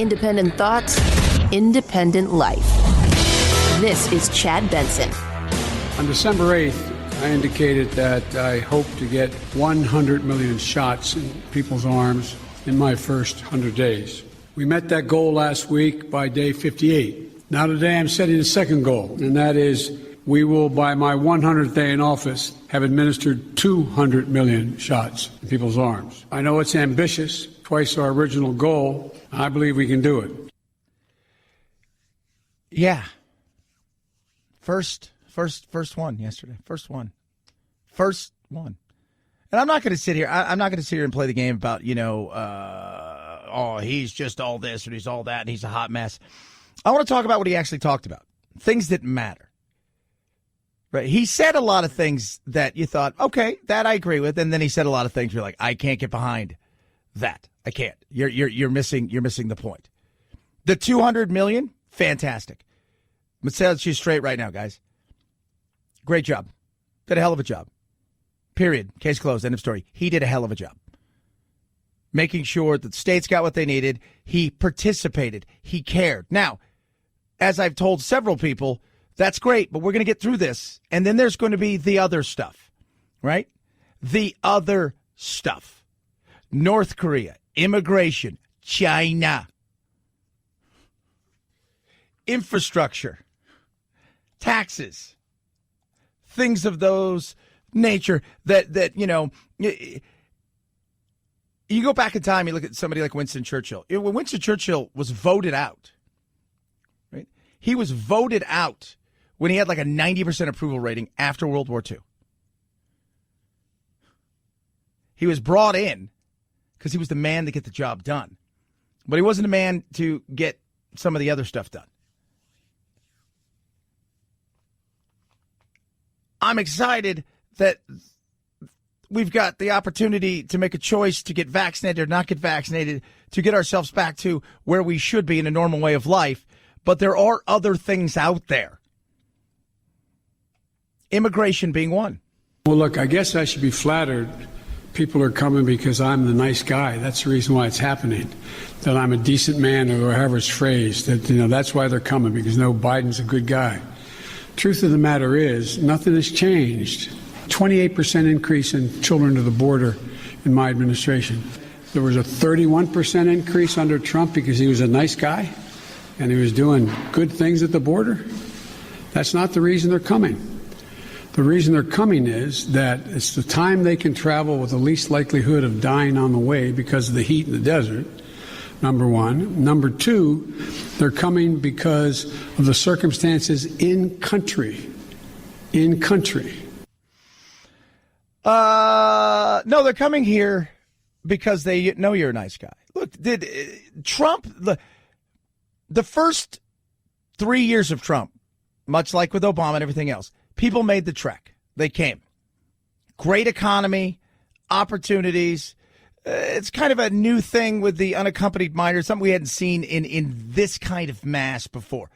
Independent thoughts, independent life. This is Chad Benson. On December 8th, I indicated that I hope to get 100 million shots in people's arms in my first 100 days. We met that goal last week by day 58. Now today I'm setting a second goal, and that is we will, by my 100th day in office, have administered 200 million shots in people's arms. I know it's ambitious, twice our original goal. I believe we can do it. Yeah. First one yesterday. First one. And I'm not going to sit here. I'm not going to sit here and play the game about, he's just all this and he's all that and he's a hot mess. I want to talk about what he actually talked about. Things that matter. Right? He said a lot of things that you thought, okay, that I agree with, and then he said a lot of things you're like, I can't get behind that. I can't. You're missing the point. The 200 million, fantastic. Let's set you straight right now, guys. Great job. Did a hell of a job. Period. Case closed. End of story. He did a hell of a job. Making sure that the states got what they needed. He participated. He cared. Now, as I've told several people, that's great, but we're going to get through this. And then there's going to be the other stuff, right? The other stuff. North Korea, immigration, China, infrastructure, taxes, things of those nature that you go back in time, you look at somebody like Winston Churchill. When Winston Churchill was voted out, right? He was voted out when he had like a 90% approval rating after World War II. He was brought in because he was the man to get the job done. But he wasn't a man to get some of the other stuff done. I'm excited that we've got the opportunity to make a choice to get vaccinated or not get vaccinated, to get ourselves back to where we should be in a normal way of life. But there are other things out there. Immigration being one. Well, look, I guess I should be flattered. People are coming because I'm the nice guy. That's the reason why it's happening. That I'm a decent man, or however it's phrased. That's why they're coming, because Biden's a good guy. Truth of the matter is, nothing has changed. 28% increase in children to the border in my administration. There was a 31% increase under Trump because he was a nice guy and he was doing good things at the border. That's not the reason they're coming. The reason they're coming is that it's the time they can travel with the least likelihood of dying on the way because of the heat in the desert, number one. Number two, they're coming because of the circumstances in country. In country. No, they're coming here because they know you're a nice guy. Look, did Trump, the first 3 years of Trump, much like with Obama and everything else, people made the trek. They came. Great economy, opportunities. It's kind of a new thing with the unaccompanied minors, something we hadn't seen in this kind of mass before.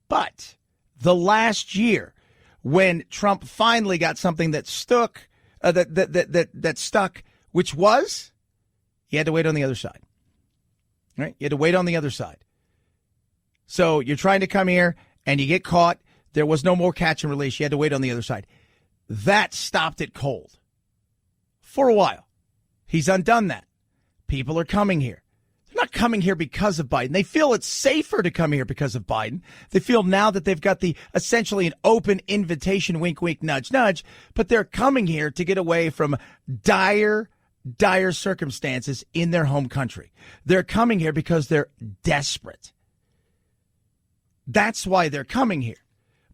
But the last year, when Trump finally got something that stuck, that stuck, which was he had to wait on the other side. Right? You had to wait on the other side. So you're trying to come here and you get caught. There was no more catch and release. You had to wait on the other side. That stopped it cold for a while. He's undone that. People are coming here. They're not coming here because of Biden. They feel it's safer to come here because of Biden. They feel now that they've got essentially an open invitation, wink, wink, nudge, nudge, but they're coming here to get away from dire circumstances in their home country. They're coming here because they're desperate. That's why they're coming here.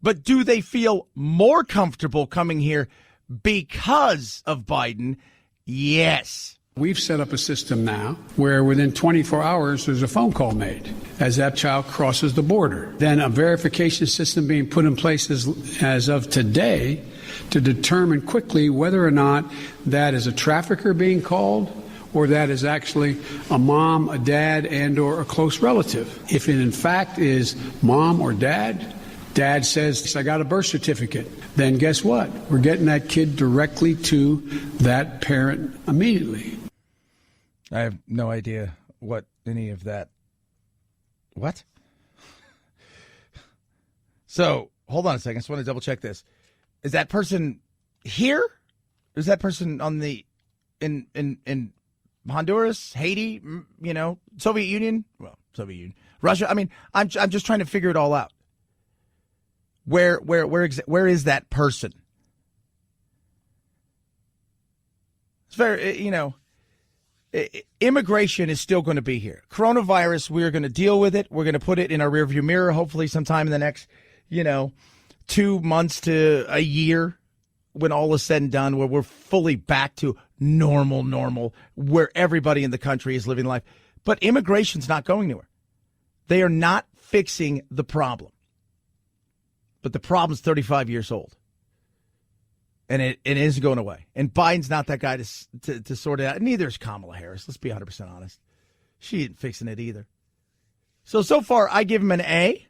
But do they feel more comfortable coming here because of Biden? Yes. We've set up a system now where within 24 hours there's a phone call made as that child crosses the border. Then a verification system being put in place as of today to determine quickly whether or not that is a trafficker being called or that is actually a mom, a dad, and or a close relative. If it in fact is mom or dad says, I got a birth certificate, then guess what? We're getting that kid directly to that parent immediately. I have no idea what any of that What? So, hold on a second. I just want to double check this. Is that person here? Is that person on the in Honduras, Haiti, Soviet Union? Well, Soviet Union, Russia. I mean, I'm just trying to figure it all out. Where is that person? It's very, immigration is still going to be here. Coronavirus, we're going to deal with it. We're going to put it in our rearview mirror, hopefully sometime in the next, 2 months to a year, when all is said and done, where we're fully back to normal, where everybody in the country is living life. But immigration's not going anywhere. They are not fixing the problem. But the problem's 35 years old. And it isn't going away. And Biden's not that guy to sort it out. Neither is Kamala Harris. Let's be 100% honest. She ain't fixing it either. So far, I give him an A.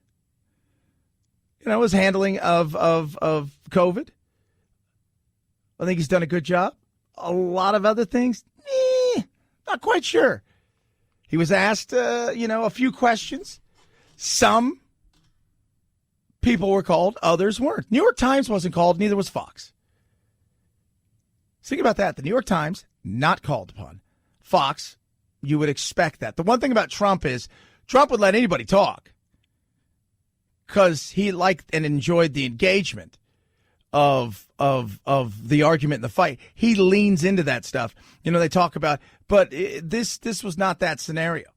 His handling of COVID. I think he's done a good job. A lot of other things, not quite sure. He was asked, a few questions. Some people were called, others weren't. New York Times wasn't called, neither was Fox. Think about that. The New York Times, not called upon. Fox, you would expect that. The one thing about Trump is Trump would let anybody talk because he liked and enjoyed the engagement of the argument and the fight. He leans into that stuff. They talk about, but this was not that scenario.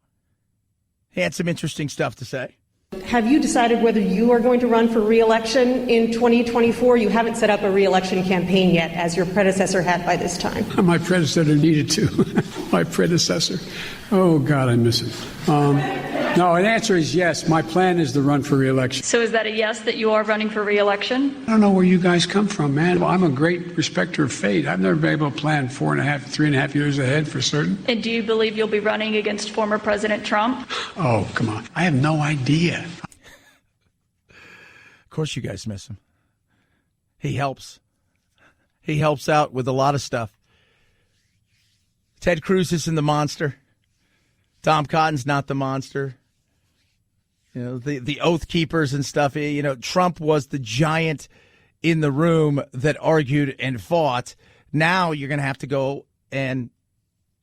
He had some interesting stuff to say. Have you decided whether you are going to run for re-election in 2024? You haven't set up a re-election campaign yet, as your predecessor had by this time. My predecessor needed to. My predecessor. Oh, God, I miss him. No, the answer is yes. My plan is to run for re-election. So is that a yes, that you are running for re-election? I don't know where you guys come from, man. Well, I'm a great respecter of fate. I've never been able to plan 3.5 years ahead for certain. And do you believe you'll be running against former President Trump? Oh, come on. I have no idea. Of course you guys miss him. He helps. He helps out with a lot of stuff. Ted Cruz isn't the monster. Tom Cotton's not the monster. The Oath Keepers and stuff. Trump was the giant in the room that argued and fought. Now you're going to have to go and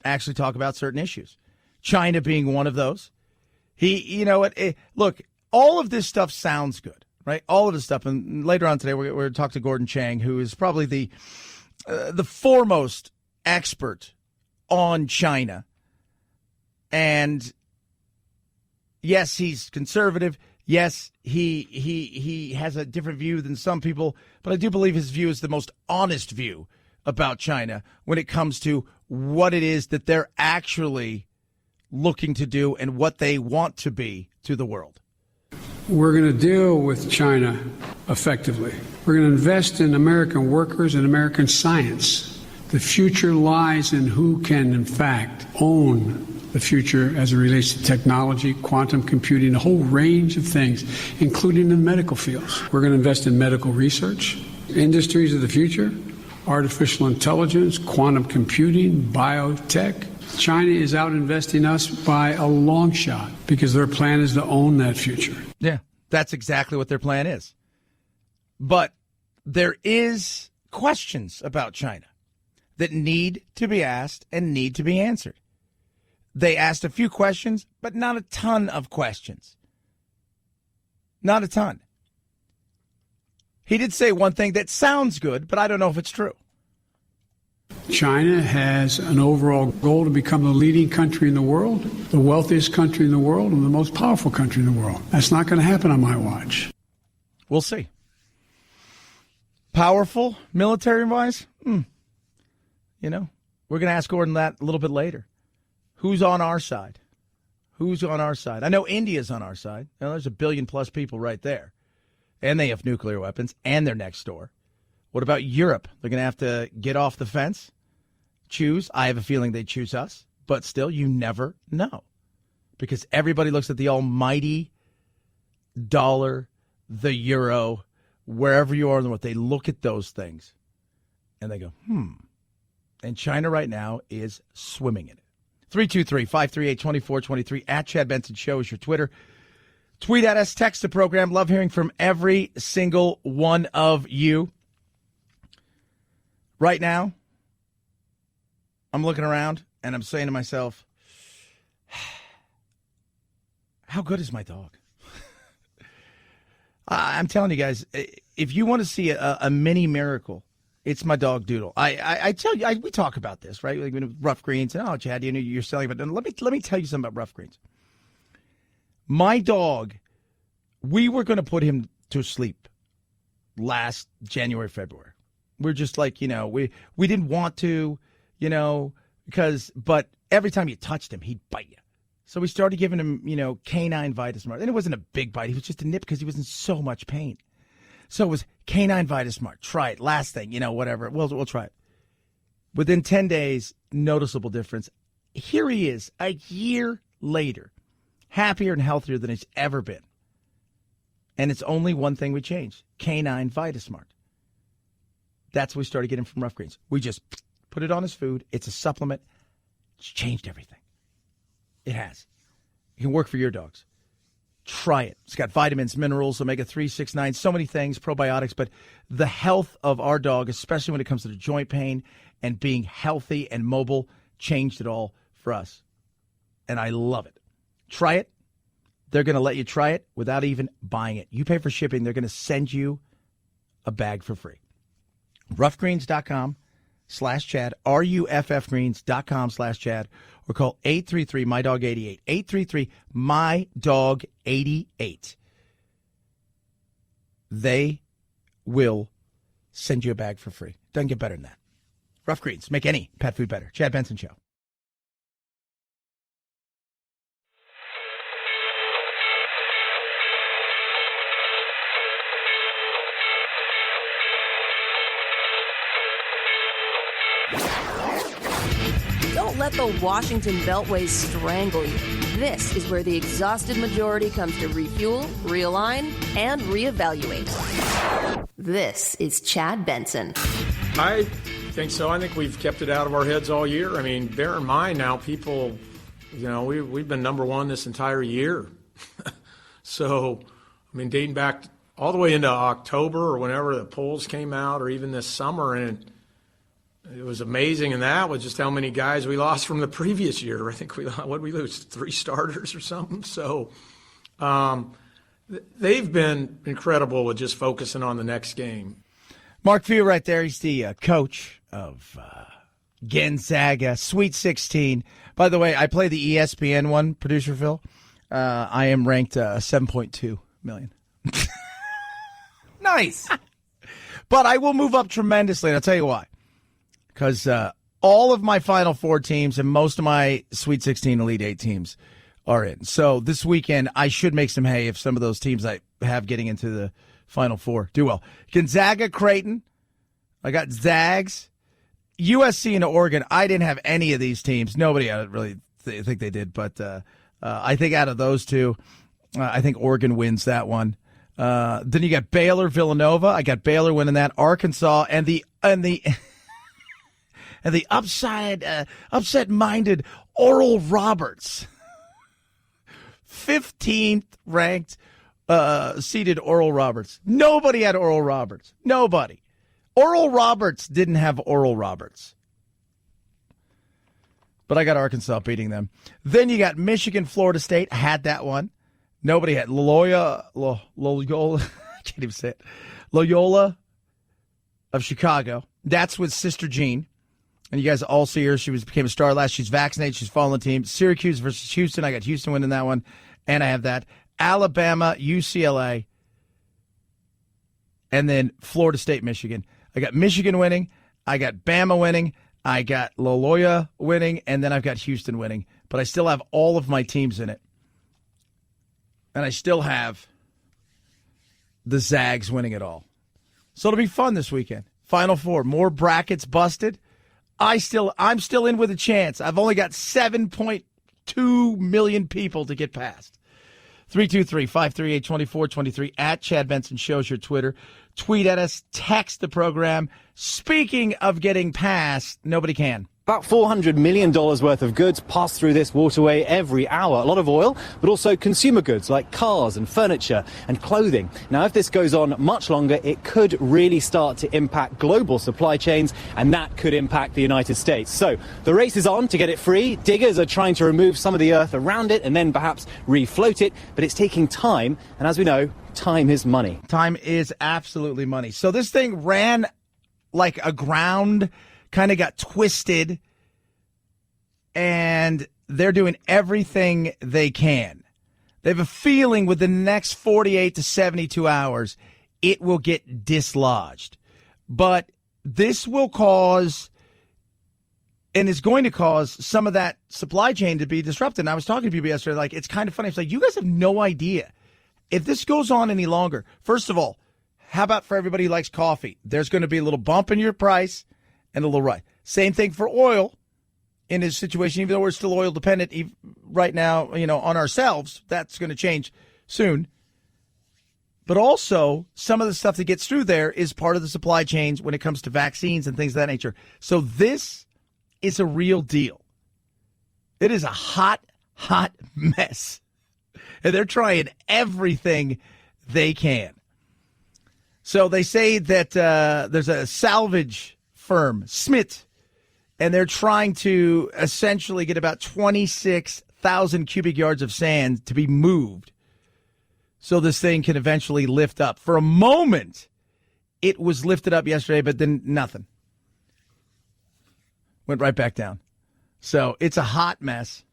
actually talk about certain issues. China being one of those. Look, all of this stuff sounds good, right? All of this stuff. And later on today, we're going to talk to Gordon Chang, who is probably the foremost expert on China. And yes, he's conservative. Yes, he has a different view than some people, but I do believe his view is the most honest view about China when it comes to what it is that they're actually looking to do and what they want to be to the world. We're going to deal with China effectively. We're going to invest in American workers and American science. The future lies in who can, in fact, own the future as it relates to technology, quantum computing, a whole range of things, including the medical fields. We're going to invest in medical research, industries of the future, artificial intelligence, quantum computing, biotech. China is out investing us by a long shot because their plan is to own that future. Yeah, that's exactly what their plan is. But there is questions about China that need to be asked and need to be answered. They asked a few questions, but not a ton of questions. Not a ton. He did say one thing that sounds good, but I don't know if it's true. China has an overall goal to become the leading country in the world, the wealthiest country in the world, and the most powerful country in the world. That's not going to happen on my watch. We'll see. Powerful, military-wise? We're going to ask Gordon that a little bit later. Who's on our side? Who's on our side? I know India's on our side. There's 1 billion plus people right there. And they have nuclear weapons, and they're next door. What about Europe? They're going to have to get off the fence, choose. I have a feeling they choose us, but still, you never know. Because everybody looks at the almighty dollar, the euro, wherever you are in the world. They look at those things, and they go, And China right now is swimming in it. 323-538-2423 at Chad Benson Show is your Twitter. Tweet at us, text the program. Love hearing from every single one of you. Right now, I'm looking around and I'm saying to myself, how good is my dog? I'm telling you guys, if you want to see a mini miracle, it's my dog Doodle. I tell you, we talk about this, right? Like Rough Greens. And, oh, Chad, you know you're selling, but let me tell you something about Rough Greens. My dog, we were going to put him to sleep last January, February. We're just like, we didn't want to, but every time you touched him, he'd bite you. So we started giving him, canine Vitasmart. And it wasn't a big bite. He was just a nip because he was in so much pain. So it was canine Vitasmart. Try it. Last thing, whatever. We'll try it. Within 10 days, noticeable difference. Here he is, a year later, happier and healthier than he's ever been. And it's only one thing we changed, canine Vitasmart. That's what we started getting from Rough Greens. We just put it on his food. It's a supplement. It's changed everything. It has. It can work for your dogs. Try it. It's got vitamins, minerals, omega-3, 6, 9, so many things, probiotics. But the health of our dog, especially when it comes to the joint pain and being healthy and mobile, changed it all for us. And I love it. Try it. They're going to let you try it without even buying it. You pay for shipping. They're going to send you a bag for free. roughgreens.com/Chad, ruffgreens.com/Chad, or call 833-MyDog88, 833-MyDog88. They will send you a bag for free. Doesn't get better than that. Rough Greens, make any pet food better. Chad Benson Show. Don't let the Washington Beltway strangle you. This is where the exhausted majority comes to refuel, realign, and reevaluate. This is Chad Benson. I think so. I think we've kept it out of our heads all year. I mean, bear in mind now, people, we've been number one this entire year. So, I mean, dating back all the way into October or whenever the polls came out, or even this summer, and it was amazing, and that was just how many guys we lost from the previous year. I think we lose? 3 starters or something. So they've been incredible with just focusing on the next game. Mark Few right there. He's the coach of Gonzaga, Sweet 16. By the way, I play the ESPN one, producer Phil. I am ranked 7.2 million. Nice. But I will move up tremendously, and I'll tell you why. Because all of my Final Four teams and most of my Sweet 16 Elite 8 teams are in. So this weekend, I should make some hay if some of those teams I have getting into the Final Four do well. Gonzaga, Creighton. I got Zags. USC and Oregon. I didn't have any of these teams. Nobody really think they did. But I think out of those two, I think Oregon wins that one. Then you got Baylor, Villanova. I got Baylor winning that. Arkansas and the upset-minded Oral Roberts. 15th ranked seeded Oral Roberts. Nobody had Oral Roberts. Nobody. Oral Roberts didn't have Oral Roberts. But I got Arkansas beating them. Then you got Michigan, Florida State. Had that one. Nobody had Loyola. I can't even say it. Loyola of Chicago. That's with Sister Jean. And you guys all see her. She became a star last. She's vaccinated. She's following the team. Syracuse versus Houston. I got Houston winning that one. And I have that. Alabama, UCLA. And then Florida State, Michigan. I got Michigan winning. I got Bama winning. I got Loyola winning. And then I've got Houston winning. But I still have all of my teams in it. And I still have the Zags winning it all. So it'll be fun this weekend. Final Four. More brackets busted. I'm still in with a chance. I've only got 7.2 million people to get past. 323-538-2423 at Chad Benson Show's your Twitter. Tweet at us. Text the program. Speaking of getting past, nobody can. About $400 million worth of goods pass through this waterway every hour. A lot of oil, but also consumer goods like cars and furniture and clothing. Now, if this goes on much longer, it could really start to impact global supply chains, and that could impact the United States. So the race is on to get it free. Diggers are trying to remove some of the earth around it and then perhaps refloat it, but it's taking time. And as we know, time is money. Time is absolutely money. So this thing ran like aground, kind of got twisted, and they're doing everything they can. They have a feeling with the next 48 to 72 hours, it will get dislodged. But this will cause, and is going to cause, some of that supply chain to be disrupted. And I was talking to people yesterday, like, it's kind of funny. It's like, you guys have no idea. If this goes on any longer, first of all, how about for everybody who likes coffee? There's going to be a little bump in your price and a little rise. Same thing for oil in this situation, even though we're still oil dependent right now, on ourselves. That's going to change soon. But also, some of the stuff that gets through there is part of the supply chains when it comes to vaccines and things of that nature. So this is a real deal. It is a hot, hot mess. And they're trying everything they can. So they say that there's a salvage firm, Smith, and they're trying to essentially get about 26,000 cubic yards of sand to be moved so this thing can eventually lift up. For a moment, it was lifted up yesterday, but then nothing. Went right back down. So it's a hot mess.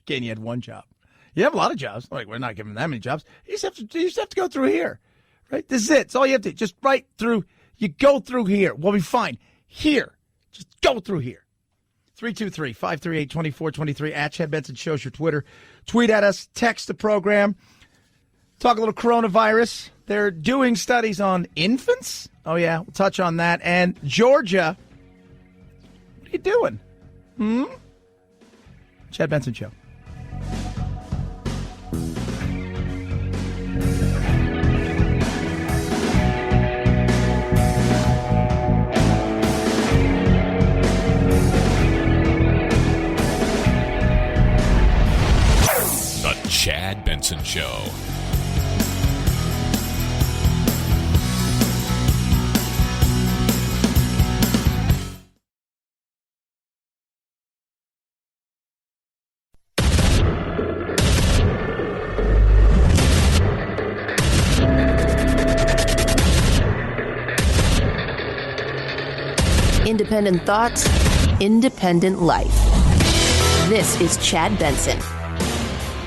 Again, you had one job. You have a lot of jobs. Like, we're not giving that many jobs. You just have to go through here. Right? This is it. It's all you have to do. Just right through. You go through here. We'll be fine. Here. Just go through here. 323-538-2423 at Chad Benson Show's your Twitter. Tweet at us. Text the program. Talk a little coronavirus. They're doing studies on infants. Oh, yeah. We'll touch on that. And Georgia. What are you doing? Chad Benson Show. Chad Benson Show. Independent thoughts, independent life. This is Chad Benson.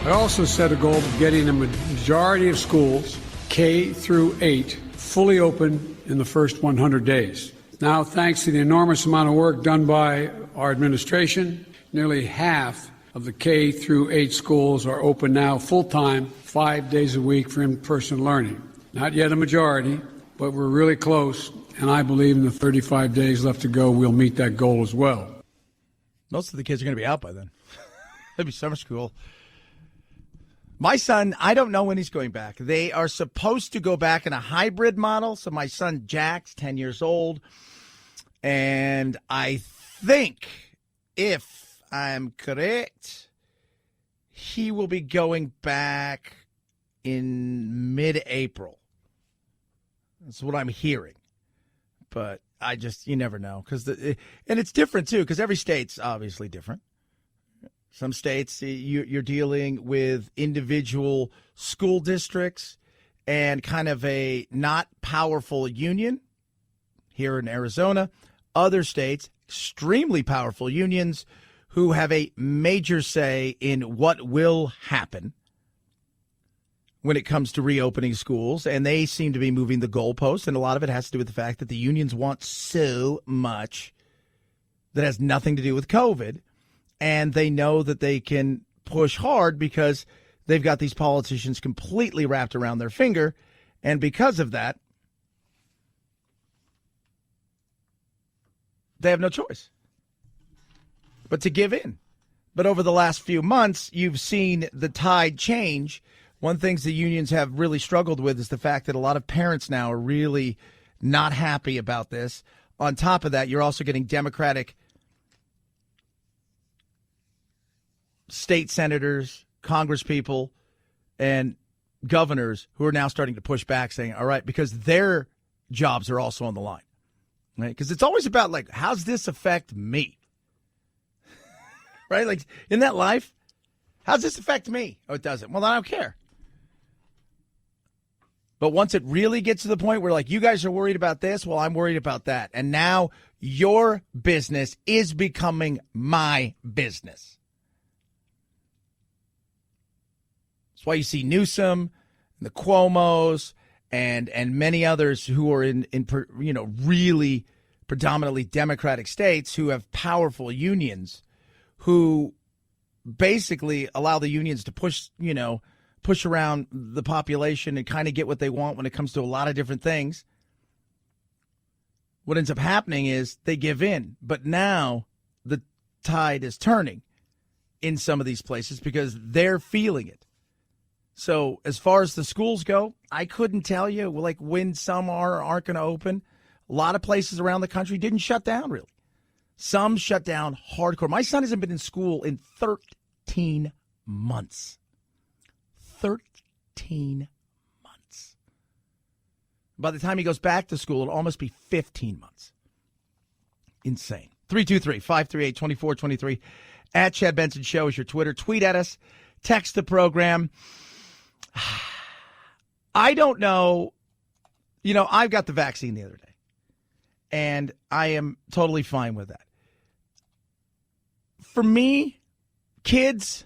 I also set a goal of getting a majority of schools, K through 8, fully open in the first 100 days. Now, thanks to the enormous amount of work done by our administration, nearly half of the K through 8 schools are open now full-time, 5 days a week for in-person learning. Not yet a majority, but we're really close, and I believe in the 35 days left to go, we'll meet that goal as well. Most of the kids are going to be out by then. It'll be summer school. My son, I don't know when he's going back. They are supposed to go back in a hybrid model. So my son, Jack's 10 years old. And I think, if I'm correct, he will be going back in mid-April. That's what I'm hearing. But you never know. And it's different, too, because every state's obviously different. Some states, you're dealing with individual school districts and kind of a not powerful union here in Arizona. Other states, extremely powerful unions who have a major say in what will happen when it comes to reopening schools. And they seem to be moving the goalposts. And a lot of it has to do with the fact that the unions want so much that has nothing to do with COVID. And they know that they can push hard because they've got these politicians completely wrapped around their finger. And because of that, they have no choice but to give in. But over the last few months, you've seen the tide change. One thing the unions have really struggled with is the fact that a lot of parents now are really not happy about this. on top of that, you're also getting Democratic state senators, congresspeople, and governors who are now starting to push back, saying, all right, because their jobs are also on the line. Right? Because it's always about, like, how's this affect me? Right? Like, in that life, how's this affect me? Oh, it doesn't. Well, then I don't care. But once it really gets to the point where, like, you guys are worried about this, well, I'm worried about that. And now your business is becoming my business. That's why you see Newsom, and the Cuomos, and many others who are in really predominantly Democratic states who have powerful unions, who basically allow the unions to push around the population and kind of get what they want when it comes to a lot of different things. What ends up happening is they give in. But now the tide is turning in some of these places because they're feeling it. So as far as the schools go, I couldn't tell you like when some aren't going to open. A lot of places around the country didn't shut down, really. Some shut down hardcore. My son hasn't been in school in 13 months. 13 months. By the time he goes back to school, it'll almost be 15 months. Insane. 323-538-2423. At Chad Benson Show is your Twitter. Tweet at us. Text the program. I don't know. I've got the vaccine the other day, and I am totally fine with that. For me, kids,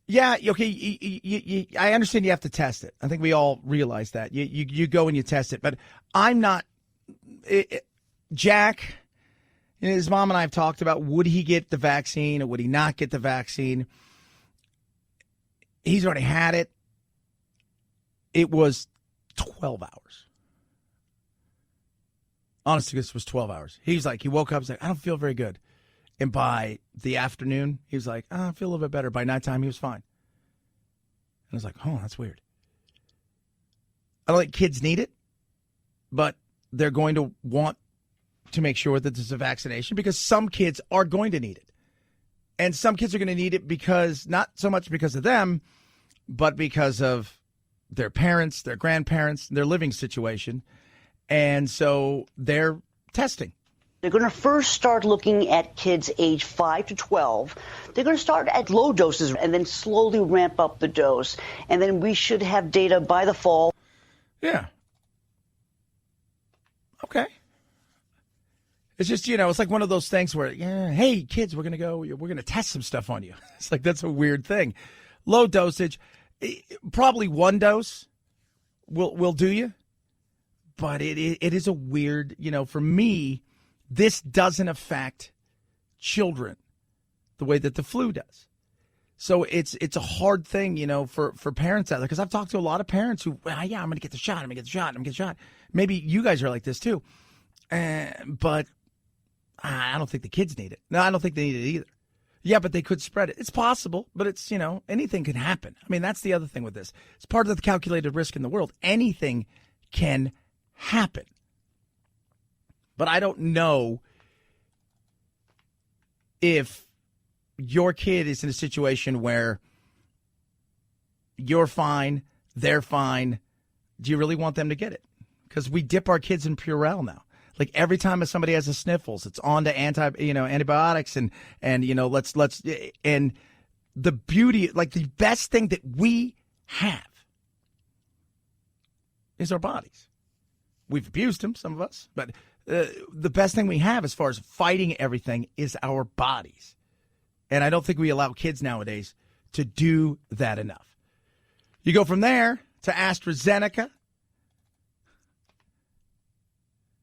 yeah, okay, I understand you have to test it. I think we all realize that. You go and you test it, but I'm not. Jack, his mom and I have talked about, would he get the vaccine or would he not get the vaccine? He's already had it. It was 12 hours. Honestly, this was 12 hours. He woke up, he's like, I don't feel very good. And by the afternoon, he was like, I feel a little bit better. By nighttime, he was fine. And I was like, oh, that's weird. I don't think kids need it, but they're going to want to make sure that there's a vaccination because some kids are going to need it. And some kids are going to need it because, not so much because of them, but because of their parents, their grandparents, their living situation. And so they're testing. They're going to first start looking at kids age 5 to 12. They're going to start at low doses and then slowly ramp up the dose. And then we should have data by the fall. Yeah. Okay. It's just, it's like one of those things where, hey, kids, we're going to test some stuff on you. It's like, that's a weird thing. Low dosage, probably one dose will do you. But it is a weird, for me, this doesn't affect children the way that the flu does. So it's a hard thing, for parents out there. Because I've talked to a lot of parents who, I'm going to get the shot. I'm going to get the shot. Maybe you guys are like this too. But I don't think the kids need it. No, I don't think they need it either. Yeah, but they could spread it. It's possible, but it's, anything can happen. I mean, that's the other thing with this. It's part of the calculated risk in the world. Anything can happen. But I don't know if your kid is in a situation where you're fine, they're fine. Do you really want them to get it? Because we dip our kids in Purell now. Like every time somebody has a sniffles, it's on to antibiotics and let's and the beauty, like the best thing that we have is our bodies. We've abused them, some of us, but the best thing we have as far as fighting everything is our bodies. And I don't think we allow kids nowadays to do that enough. You go from there to AstraZeneca.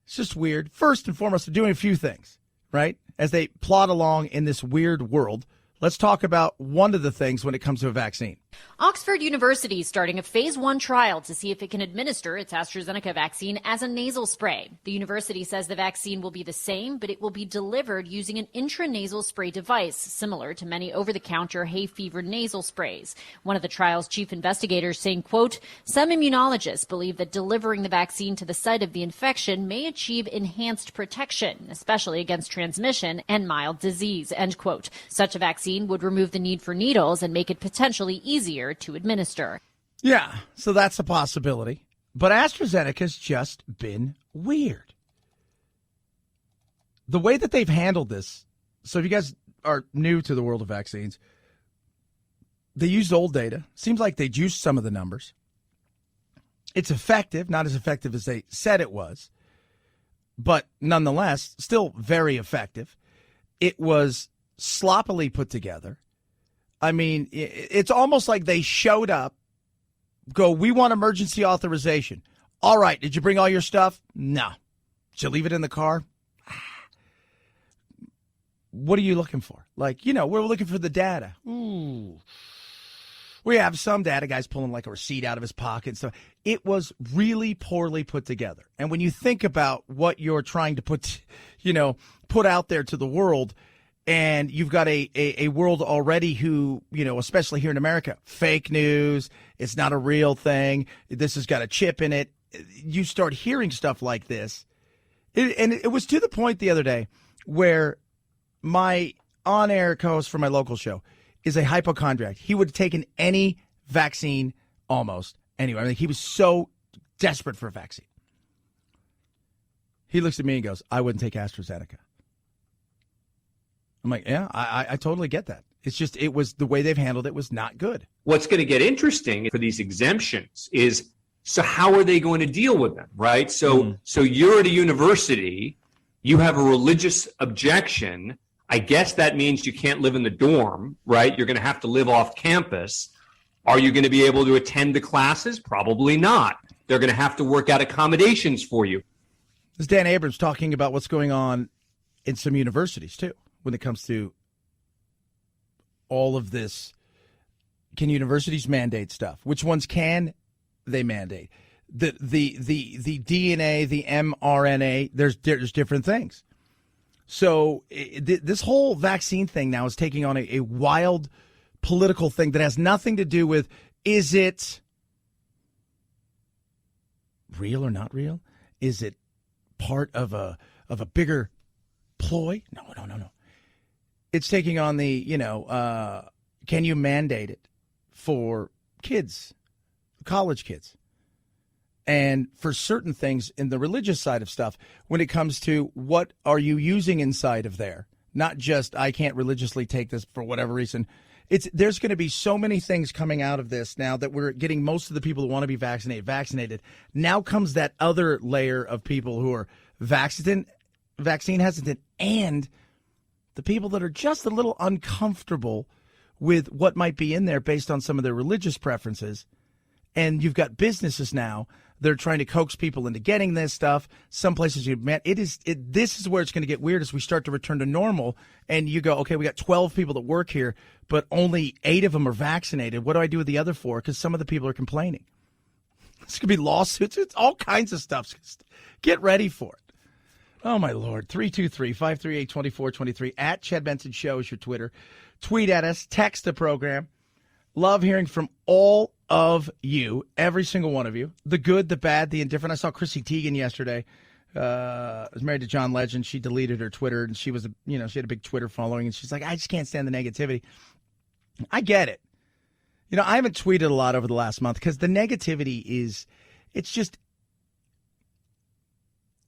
It's just weird. First and foremost, they're doing a few things, right? As they plod along in this weird world, let's talk about one of the things when it comes to a vaccine. Oxford University is starting a phase 1 trial to see if it can administer its AstraZeneca vaccine as a nasal spray. The university says the vaccine will be the same, but it will be delivered using an intranasal spray device, similar to many over-the-counter hay fever nasal sprays. One of the trial's chief investigators saying, quote, some immunologists believe that delivering the vaccine to the site of the infection may achieve enhanced protection, especially against transmission and mild disease, end quote. Such a vaccine would remove the need for needles and make it potentially easier to administer. Yeah, so that's a possibility. But AstraZeneca's just been weird. The way that they've handled this, so if you guys are new to the world of vaccines, they used old data. Seems like they juiced some of the numbers. It's effective, not as effective as they said it was, but nonetheless, still very effective. It was sloppily put together. I mean, it's almost like they showed up, go, we want emergency authorization. All right, did you bring all your stuff? No. Did you leave it in the car? What are you looking for? Like, we're looking for the data. Ooh. We have some data guys pulling like a receipt out of his pocket and stuff. It was really poorly put together. And when you think about what you're trying to put out there to the world, and you've got a world already who, especially here in America, fake news, it's not a real thing, this has got a chip in it. You start hearing stuff like this. And it was to the point the other day where my on-air co-host for my local show is a hypochondriac. He would have taken any vaccine almost anyway. I mean, he was so desperate for a vaccine. He looks at me and goes, I wouldn't take AstraZeneca. I'm like, yeah, I totally get that. It's just, it was the way they've handled it was not good. What's going to get interesting for these exemptions is, so how are they going to deal with them, right? So you're at a university, you have a religious objection. I guess that means you can't live in the dorm, right? You're going to have to live off campus. Are you going to be able to attend the classes? Probably not. They're going to have to work out accommodations for you. This is Dan Abrams talking about what's going on in some universities, too, when it comes to all of this. Can universities mandate stuff? Which ones can they mandate? The DNA, the mRNA, there's different things. So this whole vaccine thing now is taking on a wild political thing that has nothing to do with, is it real or not real? Is it part of a bigger ploy? No. It's taking on the, can you mandate it for kids, college kids? And for certain things in the religious side of stuff, when it comes to what are you using inside of there, not just I can't religiously take this for whatever reason. There's going to be so many things coming out of this now that we're getting most of the people who want to be vaccinated. Now comes that other layer of people who are vaccine hesitant, and the people that are just a little uncomfortable with what might be in there based on some of their religious preferences. And you've got businesses now that are trying to coax people into getting this stuff. Some places you've met, this is where it's going to get weird as we start to return to normal. And you go, okay, we got 12 people that work here, but only 8 of them are vaccinated. What do I do with the other 4? Because some of the people are complaining. This could be lawsuits. It's all kinds of stuff. Get ready for it. Oh, my Lord. 323-538-2423. At Chad Benson Show is your Twitter. Tweet at us. Text the program. Love hearing from all of you, every single one of you. The good, the bad, the indifferent. I saw Chrissy Teigen yesterday. Was married to John Legend. She deleted her Twitter, and she was, she had a big Twitter following, and she's like, I just can't stand the negativity. I get it. I haven't tweeted a lot over the last month because the negativity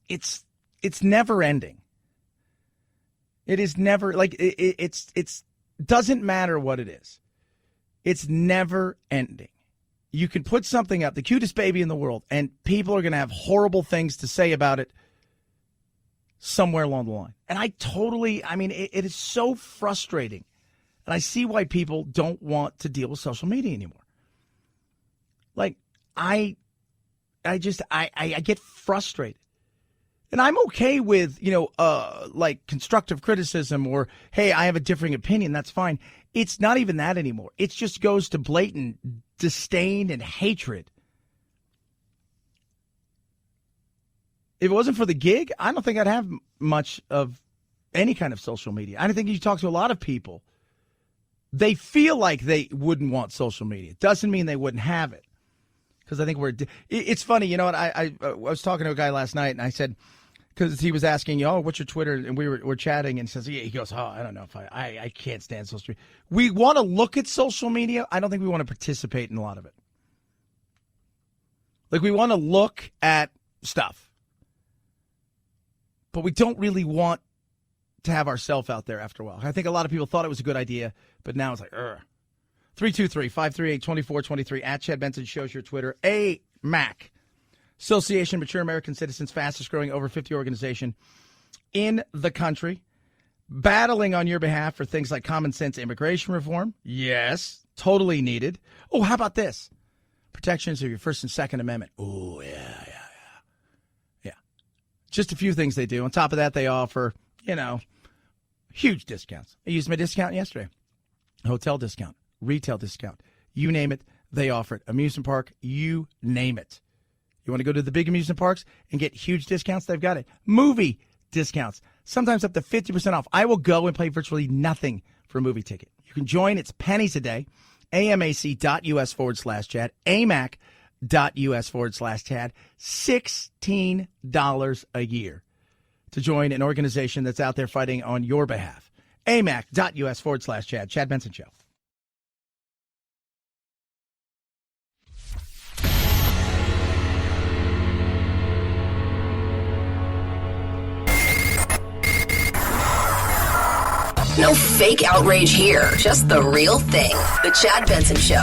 it's never ending. It is never, like, it's doesn't matter what it is. It's never ending. You can put something up, the cutest baby in the world, and people are going to have horrible things to say about it somewhere along the line. And it is so frustrating. And I see why people don't want to deal with social media anymore. Like, I get frustrated. And I'm okay with, like constructive criticism or, hey, I have a differing opinion. That's fine. It's not even that anymore. It just goes to blatant disdain and hatred. If it wasn't for the gig, I don't think I'd have much of any kind of social media. I think you talk to a lot of people. They feel like they wouldn't want social media. It doesn't mean they wouldn't have it. Because I think it's funny. You know what? I was talking to a guy last night and I said, because he was asking, what's your Twitter? And we're chatting and he goes, I don't know if I can't stand social media. We want to look at social media. I don't think we want to participate in a lot of it. Like we want to look at stuff, but we don't really want to have ourselves out there after a while. I think a lot of people thought it was a good idea, but now it's like, 323-538-2423 at Chad Benson shows your Twitter. AMAC, Association of Mature American Citizens, fastest growing over 50 organization in the country, battling on your behalf for things like common sense immigration reform. Yes, totally needed. Oh, how about this? Protections of your First and Second Amendment. Oh, yeah. Just a few things they do. On top of that, they offer, huge discounts. I used my discount yesterday. Hotel discount, retail discount, you name it, they offer it. Amusement park, you name it. You want to go to the big amusement parks and get huge discounts? They've got it. Movie discounts, sometimes up to 50% off. I will go and pay virtually nothing for a movie ticket. You can join. It's pennies a day. amac.us/Chad. amac.us/Chad. $16 a year to join an organization that's out there fighting on your behalf. amac.us/Chad. Chad Benson Show. No fake outrage here, just the real thing. The Chad Benson Show.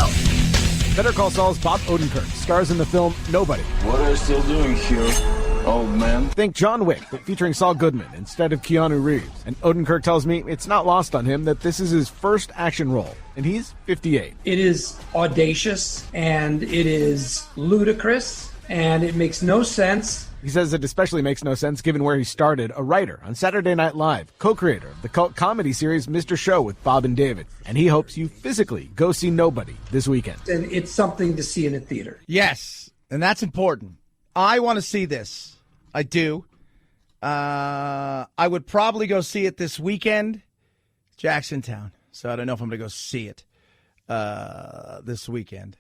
Better Call Saul's Bob Odenkirk stars in the film Nobody. What are you still doing here, old man? Think John Wick, but featuring Saul Goodman instead of Keanu Reeves. And Odenkirk tells me it's not lost on him that this is his first action role, and he's 58. It is audacious, and it is ludicrous, and it makes no sense. He says it especially makes no sense given where he started, a writer on Saturday Night Live, co-creator of the cult comedy series Mr. Show with Bob and David. And he hopes you physically go see Nobody this weekend. And it's something to see in a theater. Yes, and that's important. I want to see this. I do. I would probably go see it this weekend, Jacksontown. So I don't know if I'm going to go see it this weekend.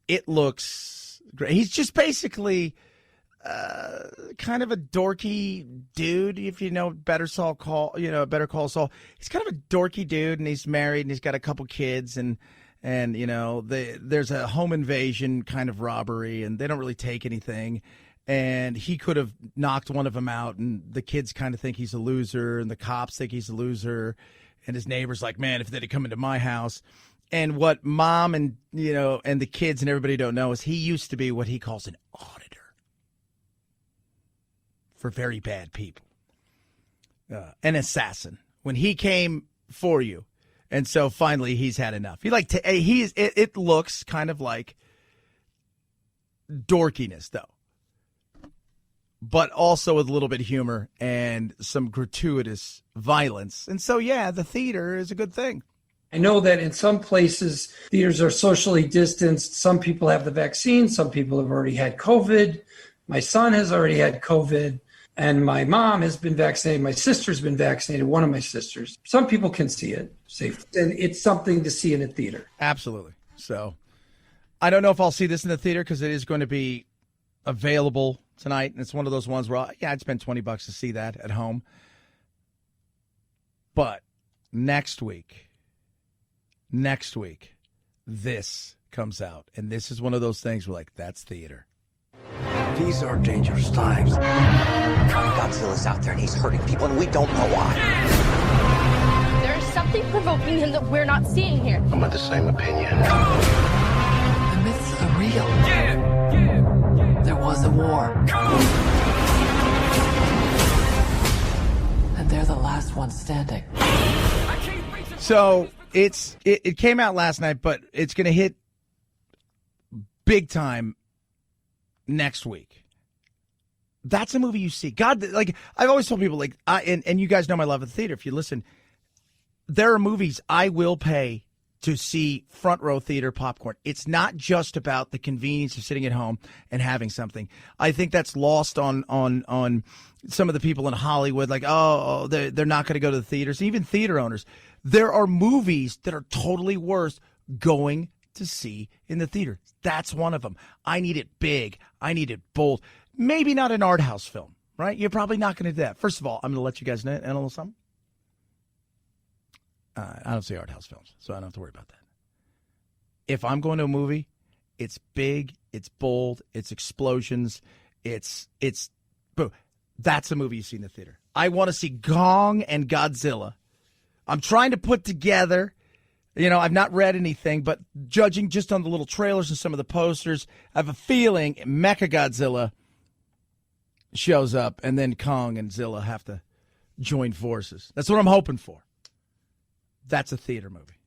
It looks great. He's just basically kind of a dorky dude. If you know Better Call Saul. He's kind of a dorky dude, and he's married, and he's got a couple kids, and there's a home invasion kind of robbery, and they don't really take anything. And he could have knocked one of them out, and the kids kind of think he's a loser, and the cops think he's a loser, and his neighbor's like, man, if they'd have come into my house. And what mom and and the kids and everybody don't know is he used to be what he calls an auditor for very bad people, an assassin when he came for you. And so finally he's had enough. It looks kind of like dorkiness though, but also with a little bit of humor and some gratuitous violence. And so, yeah, the theater is a good thing. I know that in some places, theaters are socially distanced. Some people have the vaccine. Some people have already had COVID. My son has already had COVID. And my mom has been vaccinated. My sister's been vaccinated, one of my sisters. Some people can see it safely. And it's something to see in a theater. Absolutely. So I don't know if I'll see this in the theater because it is going to be available tonight. And it's one of those ones where, I'd spend $20 to see that at home. But next week, this comes out. And this is one of those things where, that's theater. These are dangerous times. Godzilla's out there and he's hurting people and we don't know why. There's something provoking him that we're not seeing here. I'm of the same opinion. The myths are real. There was a war. And they're the last ones standing. So it came out last night, but it's going to hit big time next week. That's a movie you see. God, like I've always told people, like, and you guys know my love of the theater. If you listen, there are movies I will pay to see front row theater popcorn. It's not just about the convenience of sitting at home and having something. I think that's lost on some of the people in Hollywood. Like, oh, they're not going to go to the theaters. Even theater owners. There are movies that are totally worth going to see in the theater. That's one of them. I need it big. I need it bold. Maybe not an art house film, right? You're probably not going to do that. First of all, I'm going to let you guys know a little something. I don't see art house films, so I don't have to worry about that. If I'm going to a movie, it's big, it's bold, it's explosions, it's boom. That's a movie you see in the theater. I want to see Gong and Godzilla. I'm trying to put together, I've not read anything, but judging just on the little trailers and some of the posters, I have a feeling Mechagodzilla shows up, and then Kong and Zilla have to join forces. That's what I'm hoping for. That's a theater movie.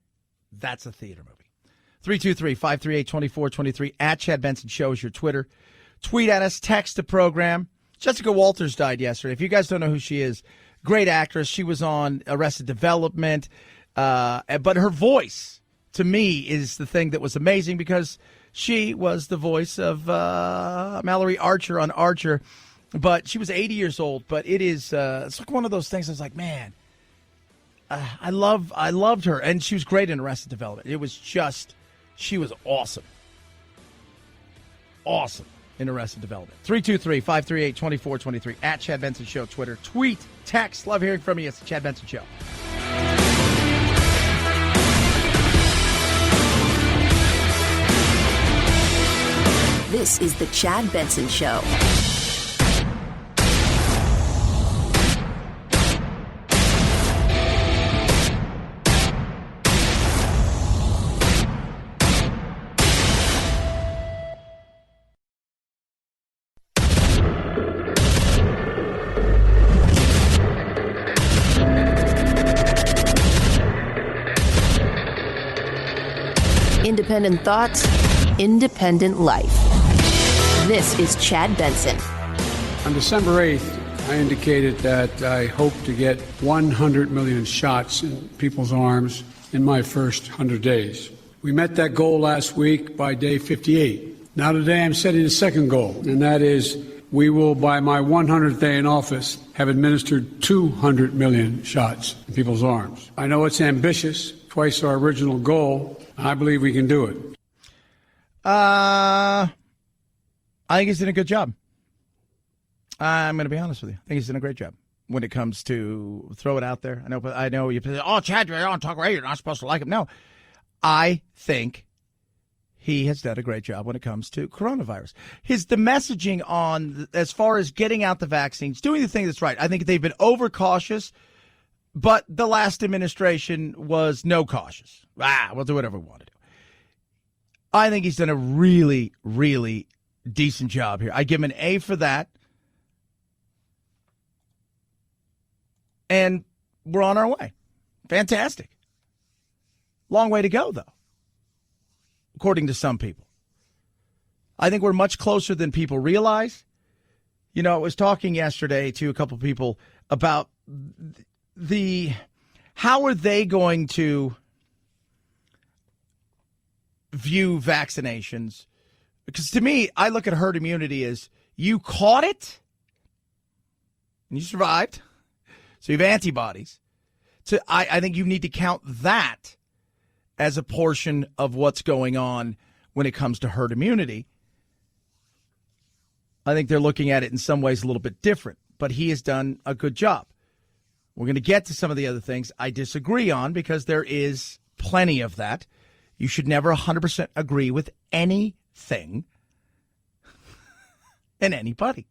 323-538-2423. At Chad Benson Show is your Twitter. Tweet at us. Text the program. Jessica Walters died yesterday. If you guys don't know who she is, great actress. She was on Arrested Development. But her voice, to me, is the thing that was amazing because she was the voice of Mallory Archer on Archer. But she was 80 years old. But it's like one of those things I was like, man, I loved her. And she was great in Arrested Development. It was just, she was awesome. Awesome in Arrested Development. 323-538-2423. At Chad Benson Show, Twitter. Tweet, text. Love hearing from you. It's the Chad Benson Show. This is the Chad Benson Show. Independent thoughts, independent life. This is Chad Benson. On December 8th, I indicated that I hope to get 100 million shots in people's arms in my first 100 days. We met that goal last week by day 58. Now today I'm setting a second goal, and that is we will, by my 100th day in office, have administered 200 million shots in people's arms. I know it's ambitious, twice our original goal. I believe we can do it. I think he's doing a good job. I'm going to be honest with you. I think he's doing a great job when it comes to throw it out there. I know you say, oh, Chad, you're on talk radio. You're not supposed to like him. No, I think he has done a great job when it comes to coronavirus. The messaging on, as far as getting out the vaccines, doing the thing that's right. I think they've been overcautious, but the last administration was no cautious. We'll do whatever we want to do. I think he's done a really, really decent job here. I give him an A for that. And we're on our way. Fantastic. Long way to go, though, according to some people. I think we're much closer than people realize. I was talking yesterday to a couple people about how are they going to view vaccinations? Because to me, I look at herd immunity as you caught it and you survived, so you have antibodies. So I think you need to count that as a portion of what's going on when it comes to herd immunity. I think they're looking at it in some ways a little bit different, but he has done a good job. We're going to get to some of the other things I disagree on because there is plenty of that. You should never 100% agree with anything and anybody.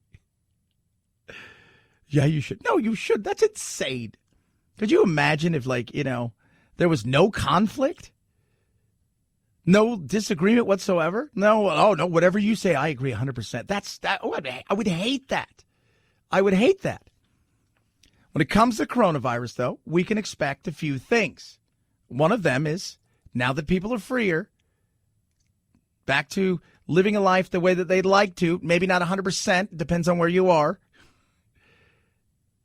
Yeah, you should. No, you should. That's insane. Could you imagine if, there was no conflict? No disagreement whatsoever? No, whatever you say, I agree 100%. I would hate that. I would hate that. When it comes to coronavirus, though, we can expect a few things. One of them is, now that people are freer, back to living a life the way that they'd like to, maybe not 100%, depends on where you are,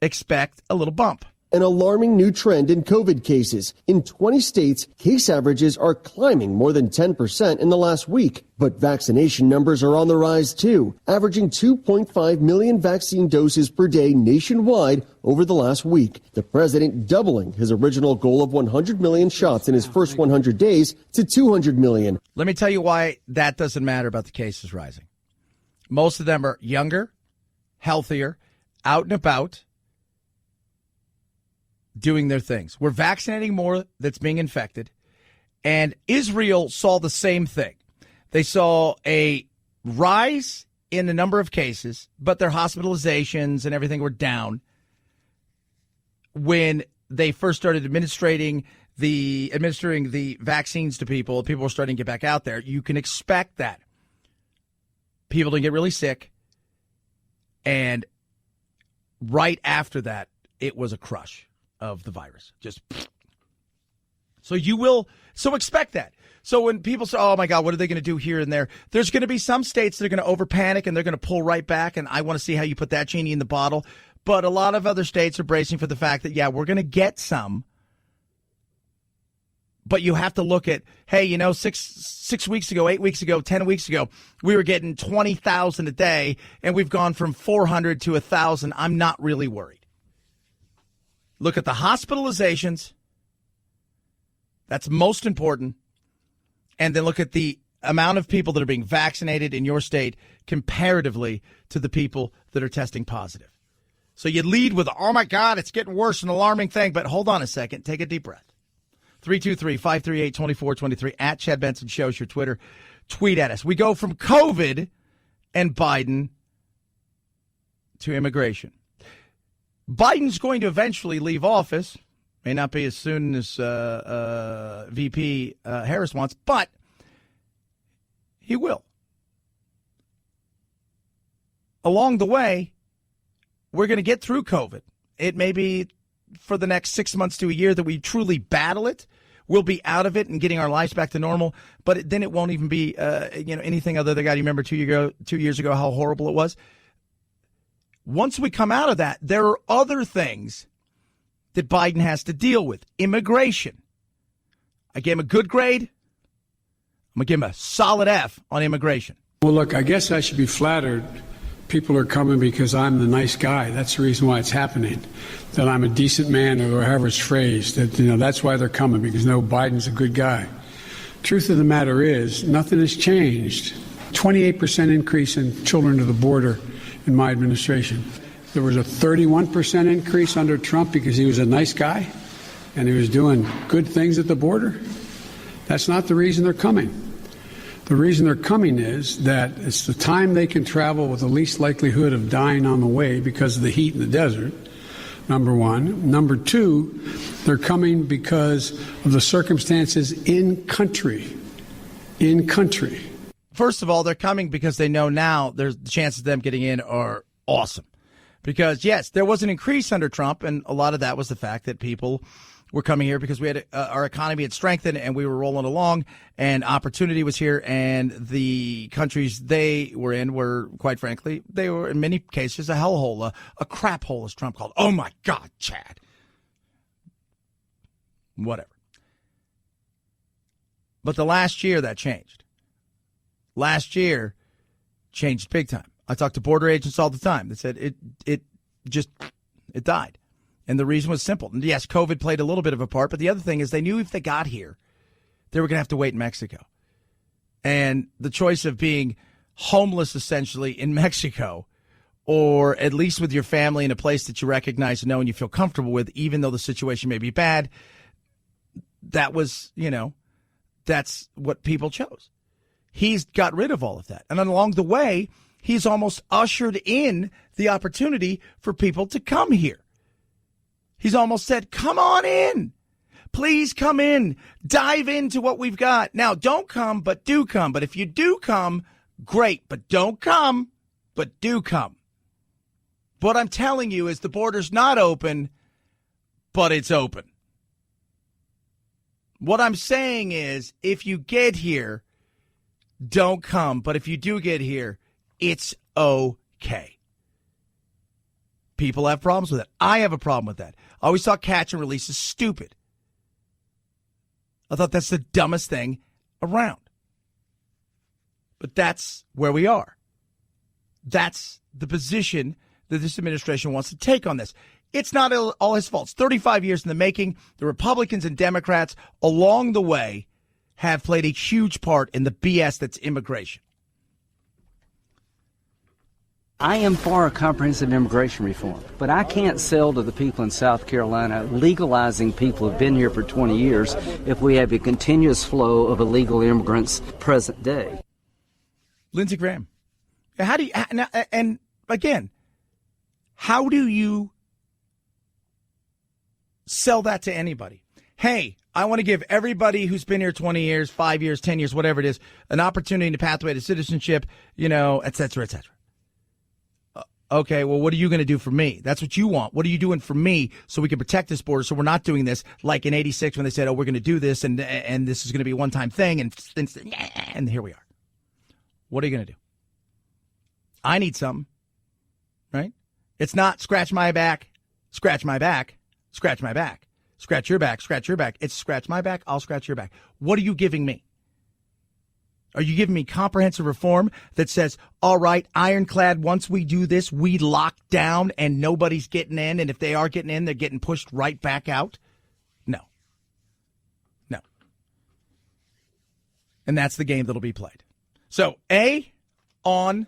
expect a little bump. An alarming new trend in COVID cases. In 20 states, case averages are climbing more than 10% in the last week. But vaccination numbers are on the rise, too, averaging 2.5 million vaccine doses per day nationwide over the last week. The president doubling his original goal of 100 million shots in his first 100 days to 200 million. Let me tell you why that doesn't matter about the cases rising. Most of them are younger, healthier, out and about, doing their things. We're vaccinating more that's being infected. And Israel saw the same thing. They saw a rise in the number of cases, but their hospitalizations and everything were down when they first started administering the vaccines to people. People were starting to get back out there. You can expect that. People didn't get really sick. And right after that, it was a crush of the virus. So expect that. So when people say, oh my God, what are they going to do here and there? There's going to be some states that are going to over panic and they're going to pull right back. And I want to see how you put that genie in the bottle. But a lot of other states are bracing for the fact that, yeah, we're going to get some. But you have to look at, hey, 6 weeks ago, 8 weeks ago, 10 weeks ago, we were getting 20,000 a day and we've gone from 400 to 1,000. I'm not really worried. Look at the hospitalizations. That's most important. And then look at the amount of people that are being vaccinated in your state comparatively to the people that are testing positive. So you lead with, oh, my God, it's getting worse, an alarming thing. But hold on a second. Take a deep breath. 323-538-2423 at Chad Benson Shows your Twitter. Tweet at us. We go from COVID and Biden to immigration. Biden's going to eventually leave office. May not be as soon as VP Harris wants, but he will. Along the way, we're going to get through COVID. It may be for the next 6 months to a year that we truly battle it. We'll be out of it and getting our lives back to normal, but then it won't even be anything other than, God, you remember 2 years ago how horrible it was? Once we come out of that, there are other things that Biden has to deal with. Immigration. I gave him a good grade. I'm going to give him a solid F on immigration. Well, look, I guess I should be flattered. People are coming because I'm the nice guy. That's the reason why it's happening. That I'm a decent man, or however it's phrased. That's why they're coming, because Biden's a good guy. Truth of the matter is, nothing has changed. 28% increase in children to the border in my administration. There was a 31% increase under Trump because he was a nice guy and he was doing good things at the border. That's not the reason they're coming. The reason they're coming is that it's the time they can travel with the least likelihood of dying on the way because of the heat in the desert, number one. Number two, they're coming because of the circumstances in country. In country. First of all, they're coming because they know now there's the chances of them getting in are awesome. Because, yes, there was an increase under Trump, and a lot of that was the fact that people were coming here because we had our economy had strengthened and we were rolling along and opportunity was here, and the countries they were in were, quite frankly, they were in many cases a hellhole, a crap hole, as Trump called. Oh, my God, Chad. Whatever. But the last year that changed. Last year changed big time. I talk to border agents all the time. They said it died. And the reason was simple. And yes, COVID played a little bit of a part, but the other thing is they knew if they got here, they were going to have to wait in Mexico. And the choice of being homeless essentially in Mexico, or at least with your family in a place that you recognize and know and you feel comfortable with, even though the situation may be bad, that was, that's what people chose. He's got rid of all of that. And along the way, he's almost ushered in the opportunity for people to come here. He's almost said, come on in. Please come in. Dive into what we've got. Now, don't come, but do come. But if you do come, great. But don't come, but do come. What I'm telling you is the border's not open, but it's open. What I'm saying is, if you get here, don't come. But if you do get here, it's okay. People have problems with it. I have a problem with that. I always thought catch and release is stupid. I thought that's the dumbest thing around. But that's where we are. That's the position that this administration wants to take on this. It's not all his fault. It's 35 years in the making. The Republicans and Democrats along the way have played a huge part in the BS that's immigration. I am for a comprehensive immigration reform, but I can't sell to the people in South Carolina legalizing people who've been here for 20 years if we have a continuous flow of illegal immigrants present day. Lindsey Graham. How do you, and again, how do you sell that to anybody? Hey, I want to give everybody who's been here 20 years, 5 years, 10 years, whatever it is, an opportunity to pathway to citizenship, et cetera, et cetera. Okay, well, what are you going to do for me? That's what you want. What are you doing for me so we can protect this border so we're not doing this like in 86 when they said, oh, we're going to do this and this is going to be a one-time thing and here we are. What are you going to do? I need something, right? It's not scratch my back, scratch my back, scratch my back, scratch your back, scratch your back. It's scratch my back, I'll scratch your back. What are you giving me? Are you giving me comprehensive reform that says, all right, ironclad, once we do this, we lock down and nobody's getting in, and if they are getting in, they're getting pushed right back out? No. No. And that's the game that'll be played. So, A, on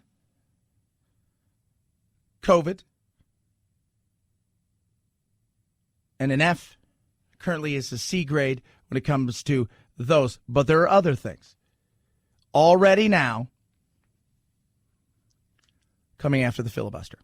COVID, and an F currently is a C grade when it comes to those. But there are other things. Already now, coming after the filibuster.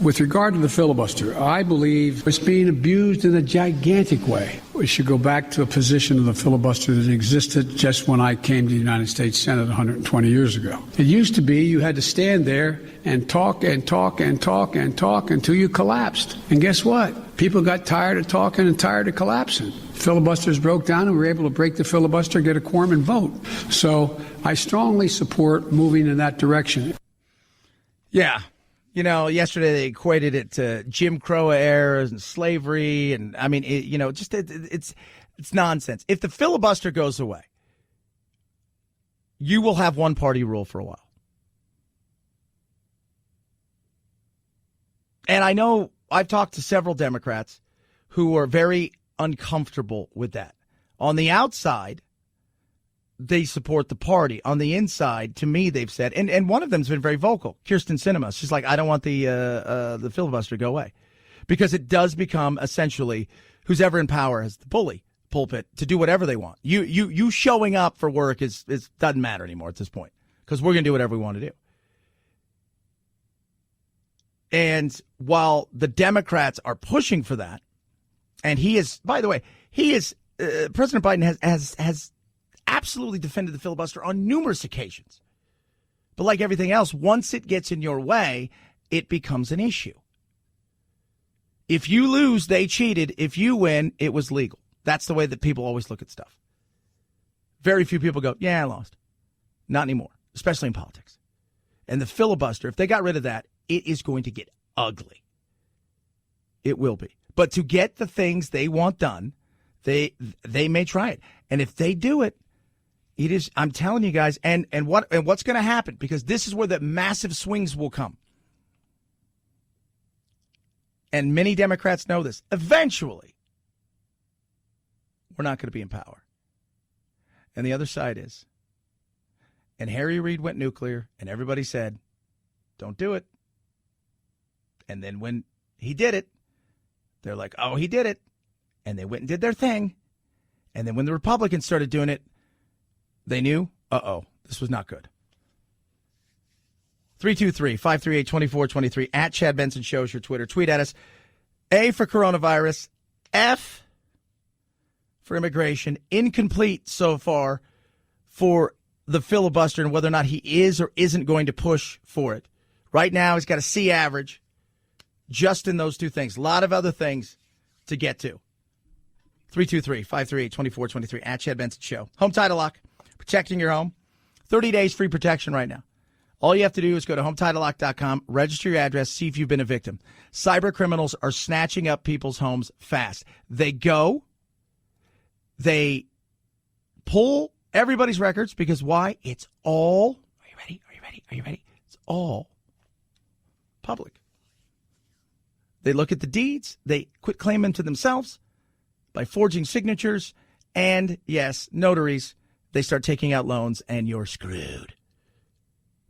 With regard to the filibuster, I believe it's being abused in a gigantic way. We should go back to a position of the filibuster that existed just when I came to the United States Senate 120 years ago. It used to be you had to stand there and talk and talk and talk and talk until you collapsed. And guess what? People got tired of talking and tired of collapsing. Filibusters broke down and we were able to break the filibuster, get a quorum and vote. So I strongly support moving in that direction. Yeah. Yesterday they equated it to Jim Crow eras and slavery. And I mean, it's nonsense. If the filibuster goes away, you will have one party rule for a while. And I know I've talked to several Democrats who are very uncomfortable with that. On the outside, they support the party. On the inside, to me, they've said, and one of them's been very vocal, Kirsten Sinema. She's like, I don't want the filibuster to go away. Because it does become essentially who's ever in power has the bully pulpit to do whatever they want. You showing up for work doesn't matter anymore at this point because we're going to do whatever we want to do. And while the Democrats are pushing for that, and he is, by the way, President Biden has absolutely defended the filibuster on numerous occasions. But like everything else, once it gets in your way, it becomes an issue. If you lose, they cheated. If you win, it was legal. That's the way that people always look at stuff. Very few people go, yeah, I lost. Not anymore, especially in politics. And the filibuster, if they got rid of that, it is going to get ugly. It will be. But to get the things they want done, they may try it. And if they do it, it is, I'm telling you guys, and what's going to happen, because this is where the massive swings will come. And many Democrats know this. Eventually, we're not going to be in power. And the other side is. And Harry Reid went nuclear, and everybody said, don't do it. And then when he did it, they're like, oh, he did it. And they went and did their thing. And then when the Republicans started doing it, they knew, this was not good. 323-538-2423 at Chad Benson Show is your Twitter. Tweet at us. A for coronavirus. F for immigration. Incomplete so far for the filibuster and whether or not he is or isn't going to push for it. Right now, he's got a C average just in those two things. A lot of other things to get to. 323-538-2423 at Chad Benson Show. Home Title Lock. Protecting your home. 30 days free protection right now. All you have to do is go to HomeTitleLock.com, register your address, see if you've been a victim. Cyber criminals are snatching up people's homes fast. They pull everybody's records because why? It's all, are you ready? It's all public. They look at the deeds. They quit claiming to themselves by forging signatures. And, yes, notaries. They start taking out loans, and you're screwed.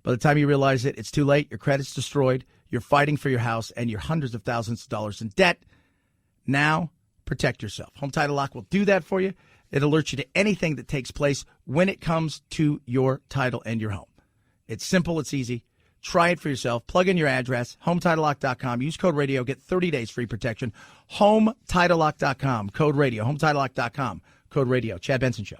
By the time you realize it, it's too late. Your credit's destroyed. You're fighting for your house, and you're hundreds of thousands of dollars in debt. Now, protect yourself. Home Title Lock will do that for you. It alerts you to anything that takes place when it comes to your title and your home. It's simple. It's easy. Try it for yourself. Plug in your address, HomeTitleLock.com. Use code radio. Get 30 days free protection. HomeTitleLock.com. Code radio. HomeTitleLock.com. Code radio. Chad Benson Show.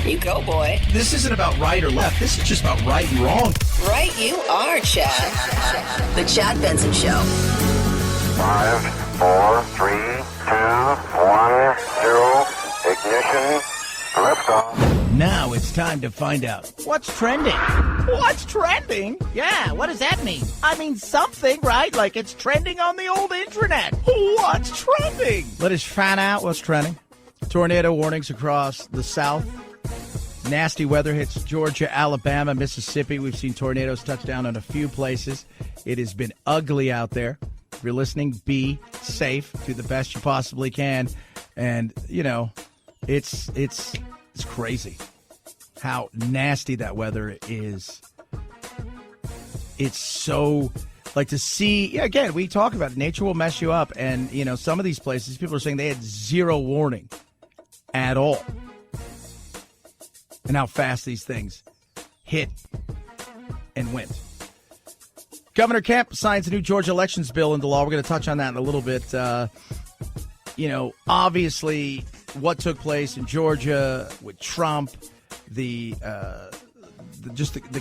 You go, boy. This isn't about right or left. This is just about right and wrong. Right you are, Chad. The Chad Benson Show. 5, 4, 3, 2, 1, 0. Ignition. Liftoff. Now it's time to find out what's trending. What's trending? Yeah, what does that mean? I mean something, right? Like it's trending on the old internet. What's trending? Let us find out what's trending. Tornado warnings across the South. Nasty weather hits Georgia, Alabama, Mississippi. We've seen tornadoes touch down in a few places. It has been ugly out there. If you're listening, be safe. Do the best you possibly can. And, you know, it's crazy how nasty that weather is. It's so, like, to see, again, we talk about it. Nature will mess you up. And, you know, some of these places, people are saying they had zero warning at all. And how fast these things hit and went. Governor Kemp signs a new Georgia elections bill into law. We're going to touch on that in a little bit. You know, obviously, what took place in Georgia with Trump, the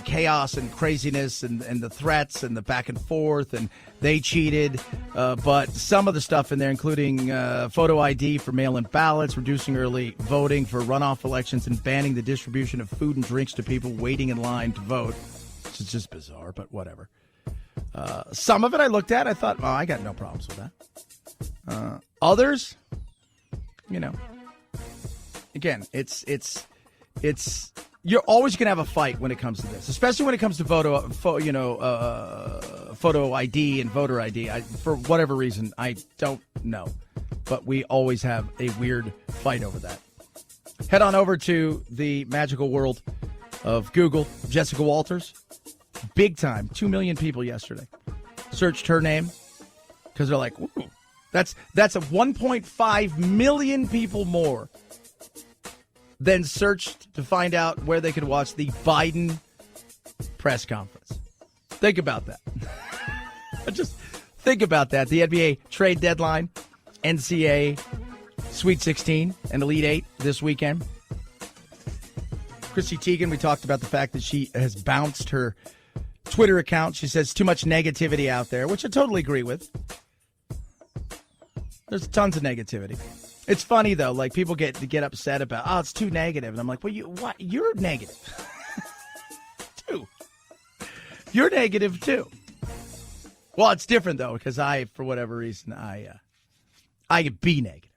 chaos and craziness and the threats and the back and forth, and they cheated. But some of the stuff in there, including photo ID for mail-in ballots, reducing early voting for runoff elections, and banning the distribution of food and drinks to people waiting in line to vote, which is just bizarre, but whatever. Some of it I looked at, I thought, oh, I got no problems with that. Others, you know, again, it's you're always going to have a fight when it comes to this, especially when it comes to photo ID and voter ID. For whatever reason, I don't know, but we always have a weird fight over that. Head on over to the magical world of Google. Jessica Walters, big time, 2 million people yesterday searched her name because they're like, ooh, that's a 1.5 million people more then searched to find out where they could watch the Biden press conference. Think about that. Just think about that. The NBA trade deadline, NCAA Sweet 16 and Elite 8 this weekend. Chrissy Teigen, we talked about the fact that she has bounced her Twitter account. She says too much negativity out there, which I totally agree with. There's tons of negativity. It's funny, though, like people get upset about, oh, it's too negative. And I'm like, well, you're negative. Too. You're negative, too. Well, it's different, though, because for whatever reason, I can be negative.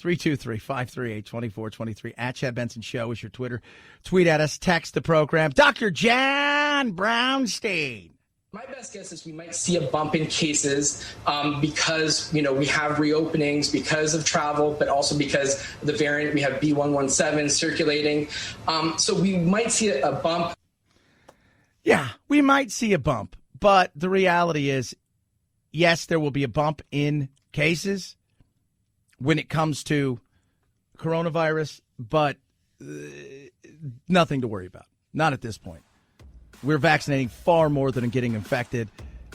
323-538-2423. At Chad Benson Show is your Twitter. Tweet at us. Text the program. Dr. John Brownstein. My best guess is we might see a bump in cases because, we have reopenings because of travel, but also because the variant, we have B117 circulating. So we might see a bump. Yeah, we might see a bump. But the reality is, yes, there will be a bump in cases when it comes to coronavirus, but nothing to worry about. Not at this point. We're vaccinating far more than getting infected,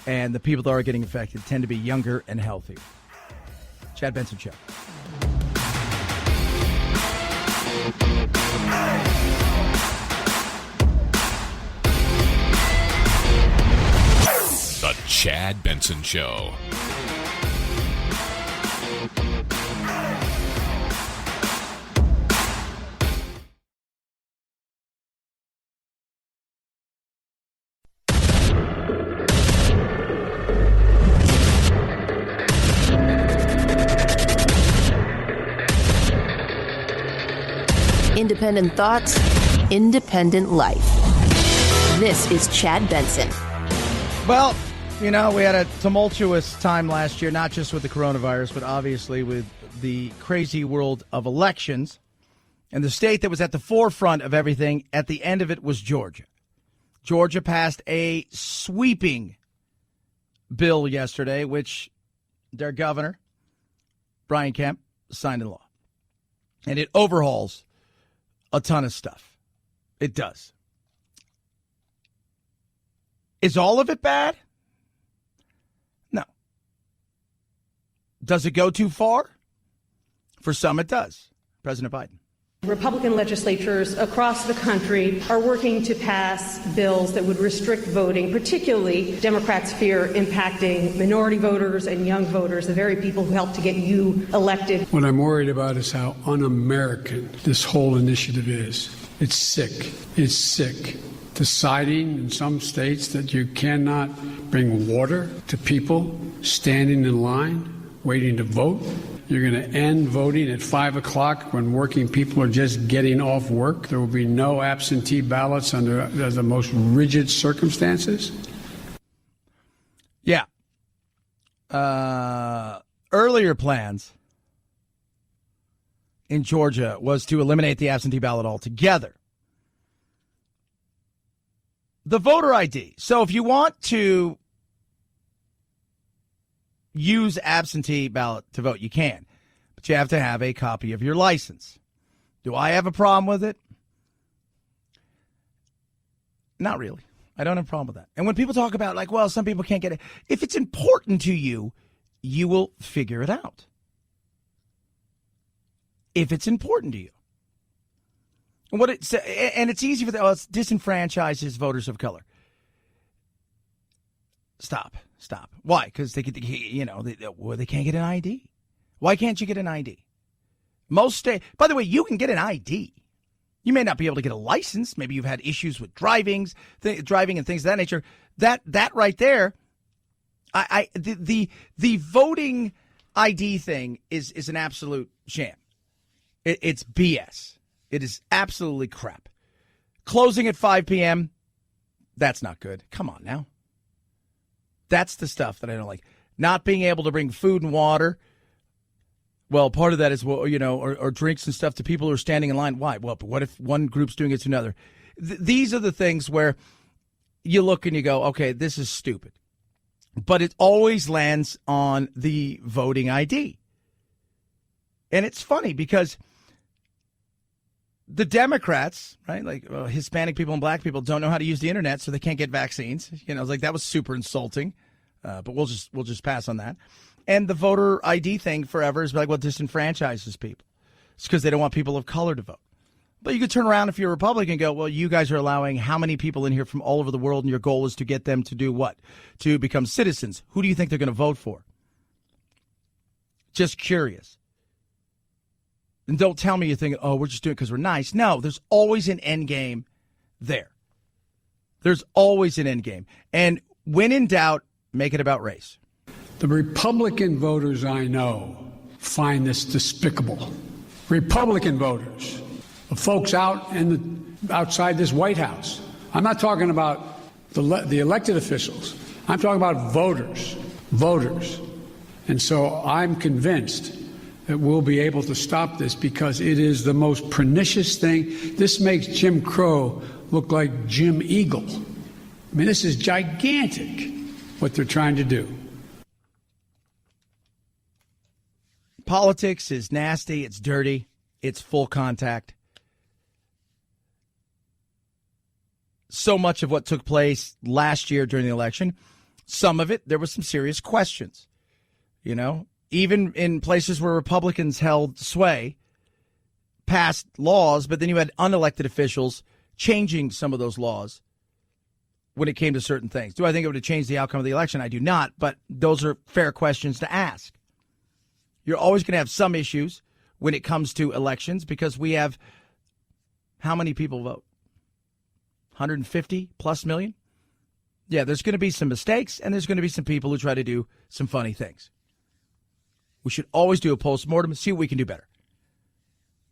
and the people that are getting infected tend to be younger and healthier. Chad Benson Show. Chad Benson Show. Independent thoughts, independent life. This is Chad Benson. Well, you know, we had a tumultuous time last year, not just with the coronavirus, but obviously with the crazy world of elections. And the state that was at the forefront of everything at the end of it was Georgia. Georgia passed a sweeping bill yesterday, which their governor, Brian Kemp, signed into law. And it overhauls a ton of stuff. It does. Is all of it bad? No. Does it go too far? For some, it does. President Biden. Republican legislatures across the country are working to pass bills that would restrict voting, particularly Democrats fear impacting minority voters and young voters, the very people who helped to get you elected. What I'm worried about is how un-American this whole initiative is. It's sick. It's sick. Deciding in some states that you cannot bring water to people standing in line, waiting to vote. You're going to end voting at 5 o'clock when working people are just getting off work. There will be no absentee ballots under the most rigid circumstances. Yeah. Earlier plans in Georgia was to eliminate the absentee ballot altogether. The voter ID. So if you want to use absentee ballot to vote, you can, but you have to have a copy of your license. Do I have a problem with it? Not really. I don't have a problem with that. And when people talk about, like, well, some people can't get it, if it's important to you, you will figure it out. If it's important to you. And it's easy for it disenfranchises voters of color. Stop. Why? Because they can't get an ID. Why can't you get an ID? Most states, by the way, you can get an ID. You may not be able to get a license. Maybe you've had issues with driving and things of that nature. That right there, the voting ID thing is an absolute sham. It's BS. It is absolutely crap. Closing at 5 p.m., that's not good. Come on now. That's the stuff that I don't like. Not being able to bring food and water. Well, part of that is, or drinks and stuff to people who are standing in line. Why? Well, but what if one group's doing it to another? These are the things where you look and you go, okay, this is stupid. But it always lands on the voting ID. And it's funny because the Democrats, right, like Hispanic people and black people don't know how to use the internet, so they can't get vaccines. It's like that was super insulting, but we'll just pass on that. And the voter ID thing forever is like what disenfranchises people. It's because they don't want people of color to vote. But you could turn around if you're a Republican and go, well, you guys are allowing how many people in here from all over the world, and your goal is to get them to do what? To become citizens. Who do you think they're going to vote for? Just curious. And don't tell me you think, oh, we're just doing it because we're nice. No, there's always an end game there. There's always an end game. And when in doubt, make it about race. The Republican voters I know find this despicable. Republican voters, the folks outside this White House. I'm not talking about the elected officials. I'm talking about voters. And so I'm convinced that we'll be able to stop this because it is the most pernicious thing. This makes Jim Crow look like Jim Eagle. I mean, this is gigantic, what they're trying to do. Politics is nasty, it's dirty, it's full contact. So much of what took place last year during the election, some of it, there was some serious questions, Even in places where Republicans held sway, passed laws, but then you had unelected officials changing some of those laws when it came to certain things. Do I think it would have changed the outcome of the election? I do not, but those are fair questions to ask. You're always going to have some issues when it comes to elections because we have how many people vote? 150 plus million? Yeah, there's going to be some mistakes, and there's going to be some people who try to do some funny things. We should always do a postmortem and see what we can do better.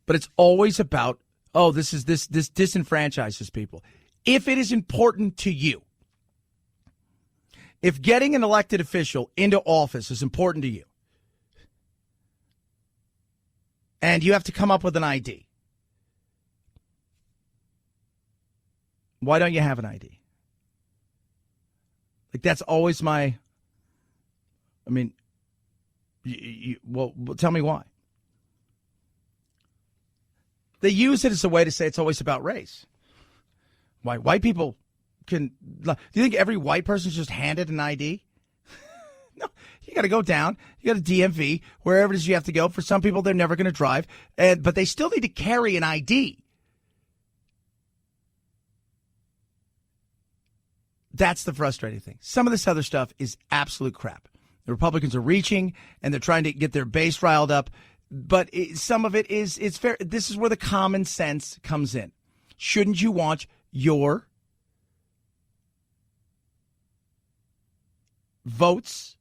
But it's always about, this disenfranchises people. If it is important to you, if getting an elected official into office is important to you, and you have to come up with an ID, why don't you have an ID? Like, that's always well, tell me why. They use it as a way to say it's always about race. Why? White people can... Do you think every white person is just handed an ID? No, you got to go down. You got to DMV, wherever it is you have to go. For some people, they're never going to drive, but they still need to carry an ID. That's the frustrating thing. Some of this other stuff is absolute crap. The Republicans are reaching, and they're trying to get their base riled up, but some of it it's fair. This is where the common sense comes in. Shouldn't you want your votes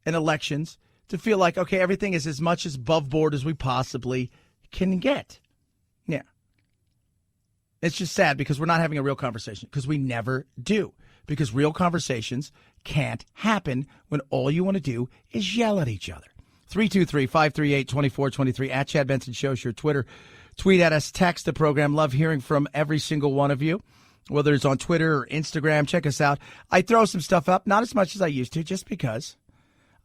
and elections to feel like, okay, everything is as much as above board as we possibly can get? Yeah. It's just sad because we're not having a real conversation, because we never do. Because real conversations can't happen when all you want to do is yell at each other. 323-538-2423 at Chad Benson Show is your Twitter. Tweet at us, text the program. Love hearing from every single one of you, whether it's on Twitter or Instagram. Check us out. I throw some stuff up, not as much as I used to, just because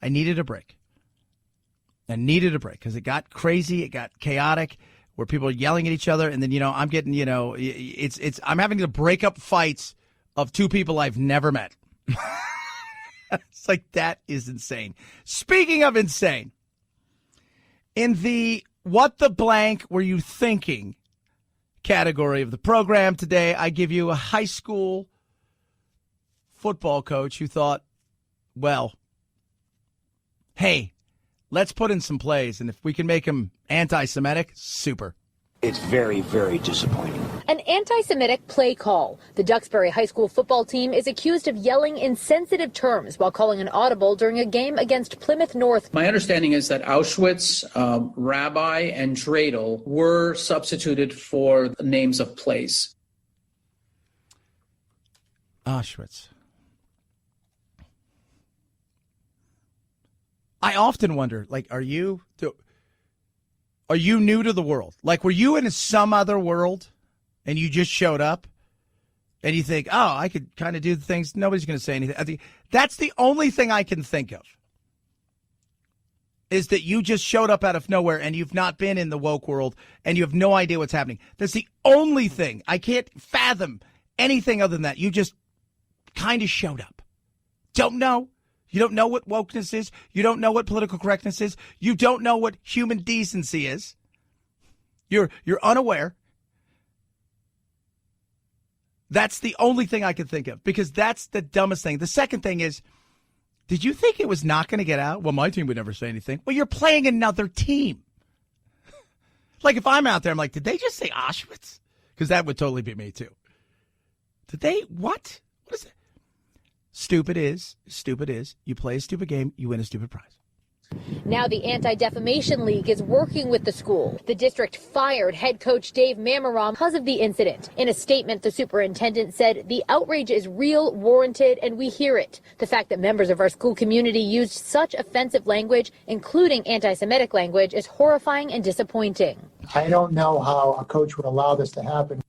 I needed a break. Because it got crazy, it got chaotic, where people are yelling at each other, and then, I'm getting, I'm having to break up fights of two people I've never met. It's like, that is insane. Speaking of insane, in the what the blank were you thinking category of the program today, I give you a high school football coach who thought, well, hey, let's put in some plays, and if we can make them anti-Semitic, super. It's very, very disappointing. An anti-Semitic play call. The Duxbury High School football team is accused of yelling insensitive terms while calling an audible during a game against Plymouth North. My understanding is that Auschwitz, Rabbi, and Dreidel were substituted for the names of place. Auschwitz. I often wonder, like, are you new to the world? Like, were you in some other world and you just showed up and you think, I could kind of do the things, nobody's going to say anything. I think that's the only thing I can think of, is that you just showed up out of nowhere and you've not been in the woke world and you have no idea what's happening. That's the only thing. I can't fathom anything other than that. You just kind of showed up. Don't know. You don't know what wokeness is. You don't know what political correctness is. You don't know what human decency is. You're unaware. That's the only thing I can think of, because that's the dumbest thing. The second thing is, did you think it was not going to get out? Well, my team would never say anything. Well, you're playing another team. Like, if I'm out there, I'm like, did they just say Auschwitz? Because that would totally be me, too. Did they? What? What is it? Stupid is, you play a stupid game, you win a stupid prize. Now the Anti-Defamation League is working with the school. The district fired head coach Dave Mamaram because of the incident. In a statement, the superintendent said the outrage is real, warranted, and we hear it. The fact that members of our school community used such offensive language, including anti-Semitic language, is horrifying and disappointing. I don't know how a coach would allow this to happen.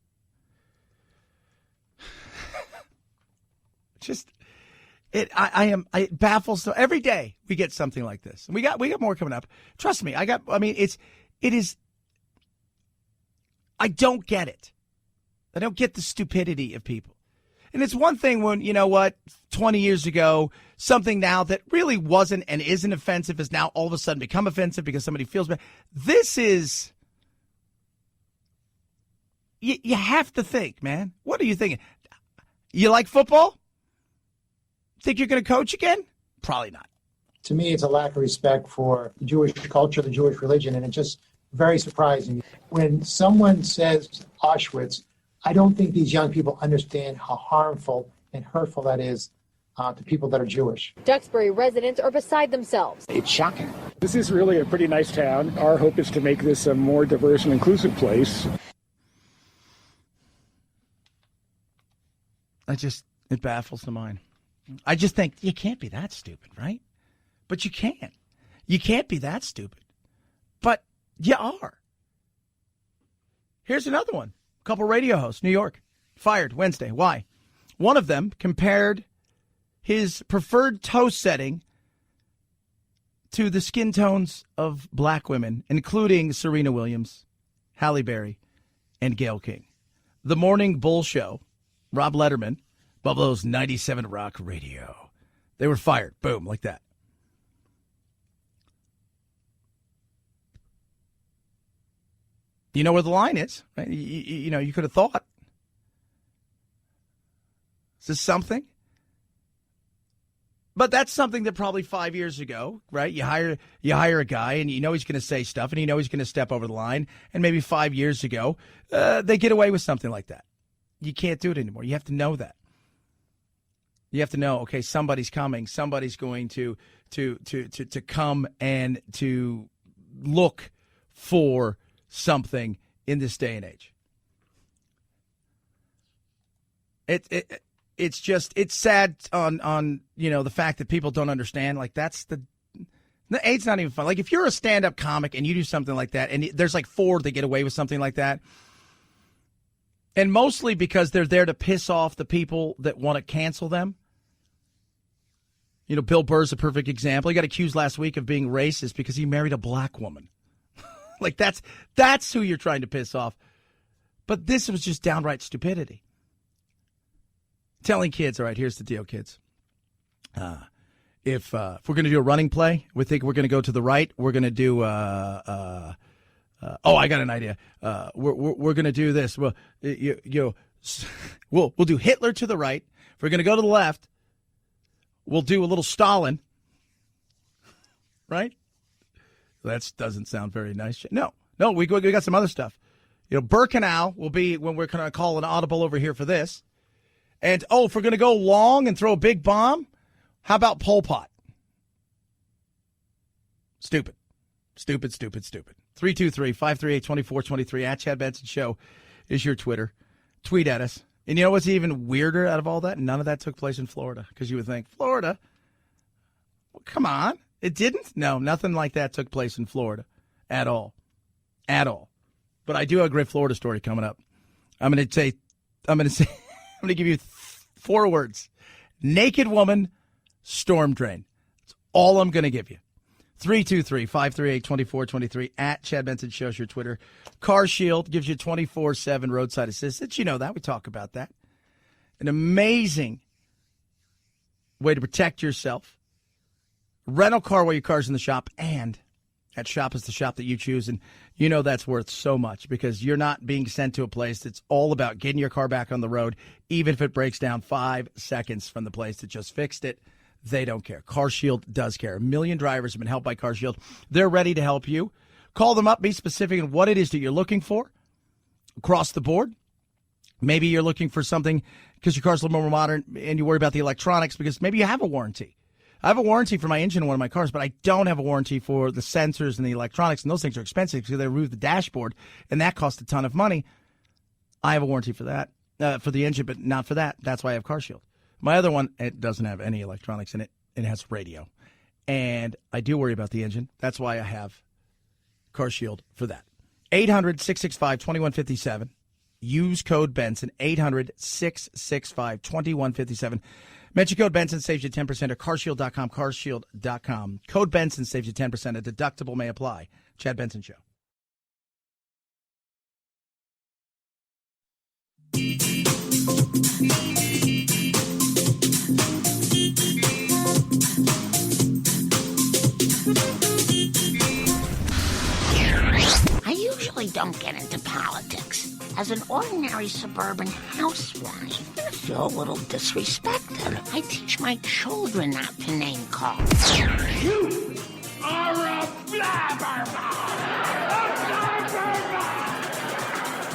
It baffles. So every day we get something like this, and we got more coming up. Trust me, I don't get it. I don't get the stupidity of people. And it's one thing when, 20 years ago, something now that really wasn't and isn't offensive has now all of a sudden become offensive because somebody feels bad. This is, you have to think, man. What are you thinking? You like football? Think you're going to coach again? Probably not. To me, it's a lack of respect for the Jewish culture, the Jewish religion, and it's just very surprising. When someone says Auschwitz, I don't think these young people understand how harmful and hurtful that is to people that are Jewish. Duxbury residents are beside themselves. It's shocking. This is really a pretty nice town. Our hope is to make this a more diverse and inclusive place. It baffles the mind. I just think you can't be that stupid, right? But you can. You can't be that stupid. But you are. Here's another one. A couple radio hosts, New York, fired Wednesday. Why? One of them compared his preferred toe setting to the skin tones of black women, including Serena Williams, Halle Berry, and Gayle King. The Morning Bull Show, Rob Letterman, Buffalo's 97 Rock Radio. They were fired. Boom, like that. You know where the line is, right? You could have thought. Is this something? But that's something that probably 5 years ago, right? You hire a guy and you know he's going to say stuff and you know he's going to step over the line. And maybe 5 years ago, they get away with something like that. You can't do it anymore. You have to know that. You have to know, okay, somebody's coming. Somebody's going to come and to look for something in this day and age. It's sad on the fact that people don't understand. Like the it's not even fun. Like if you're a stand-up comic and you do something like that, and there's like 4 that get away with something like that, and mostly because they're there to piss off the people that want to cancel them. Bill Burr's a perfect example. He got accused last week of being racist because he married a black woman. Like that's who you're trying to piss off. But this was just downright stupidity. Telling kids, all right, here's the deal, kids. If we're going to do a running play, we think we're going to go to the right. We're going to do. I got an idea. We're going to do this. Well, we'll do Hitler to the right. If we're going to go to the left, we'll do a little Stalin. Right? That doesn't sound very nice. No, we got some other stuff. Birkenau will be when we're going to call an audible over here for this. And, if we're going to go long and throw a big bomb, how about Pol Pot? Stupid. 323-538-2423 at Chad Benson Show is your Twitter. Tweet at us. And you know what's even weirder out of all that? None of that took place in Florida. Because you would think, Florida? Well, come on. It didn't? No, nothing like that took place in Florida at all. But I do have a great Florida story coming up. I'm going to give you 4 words. Naked woman, storm drain. That's all I'm going to give you. 323-538-2423 at Chad Benson Show's your Twitter. Car Shield gives you 24/7 roadside assistance. You know that. We talk about that. An amazing way to protect yourself. Rental car while your car's in the shop, and that shop is the shop that you choose, and you know that's worth so much because you're not being sent to a place that's all about getting your car back on the road, even if it breaks down 5 seconds from the place that just fixed it. They don't care. CarShield does care. 1 million drivers have been helped by CarShield. They're ready to help you. Call them up. Be specific in what it is that you're looking for across the board. Maybe you're looking for something because your car's a little more modern and you worry about the electronics because maybe you have a warranty. I have a warranty for my engine in one of my cars, but I don't have a warranty for the sensors and the electronics, and those things are expensive because they remove the dashboard, and that costs a ton of money. I have a warranty for that, for the engine, but not for that. That's why I have CarShield. My other one, it doesn't have any electronics in it. It has radio, and I do worry about the engine. That's why I have CarShield for that. 800-665-2157. Use code Benson, 800-665-2157. Mention code Benson saves you 10% at carshield.com, carshield.com. Code Benson saves you 10%. A deductible may apply. Chad Benson Show. I usually don't get into politics. As an ordinary suburban housewife, I feel a little disrespected. I teach my children not to name call. You are a blabbermouth!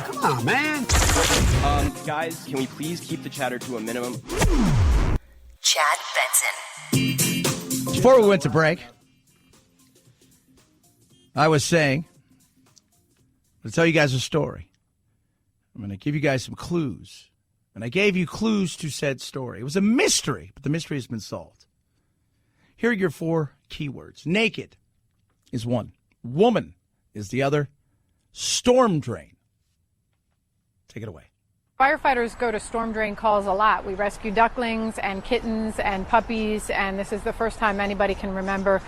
Come on, man. Guys, can we please keep the chatter to a minimum? Chad Benson. Before we went to break, I was saying, I'm going to tell you guys a story. I'm going to give you guys some clues. And I gave you clues to said story. It was a mystery, but the mystery has been solved. Here are your 4 keywords. Naked is one. Woman is the other. Storm drain. Take it away. Firefighters go to storm drain calls a lot. We rescue ducklings and kittens and puppies, and this is the first time anybody can remember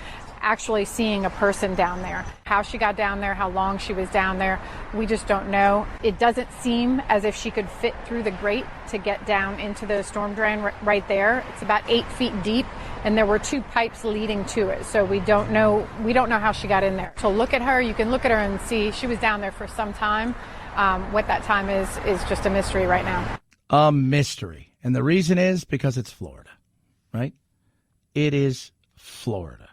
actually seeing a person down there. How she got down there, how long she was down there, we just don't know. It doesn't seem as if she could fit through the grate to get down into the storm drain right there. It's about 8 feet deep, and there were 2 pipes leading to it, so we don't know how she got in there. To look at her, you can look at her and see she was down there for some time. What that time is just a mystery right now. A mystery. And the reason is because it's Florida, right? It is Florida.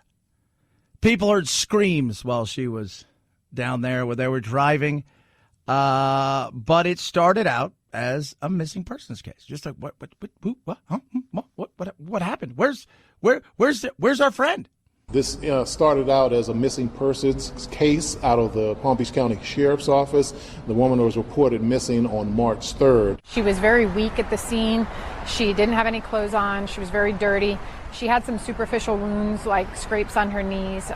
People heard screams while she was down there where they were driving. But it started out as a missing persons case. Just like, what happened? Where's our friend? This started out as a missing persons case out of the Palm Beach County Sheriff's Office. The woman was reported missing on March 3rd. She was very weak at the scene. She didn't have any clothes on. She was very dirty. She had some superficial wounds like scrapes on her knees.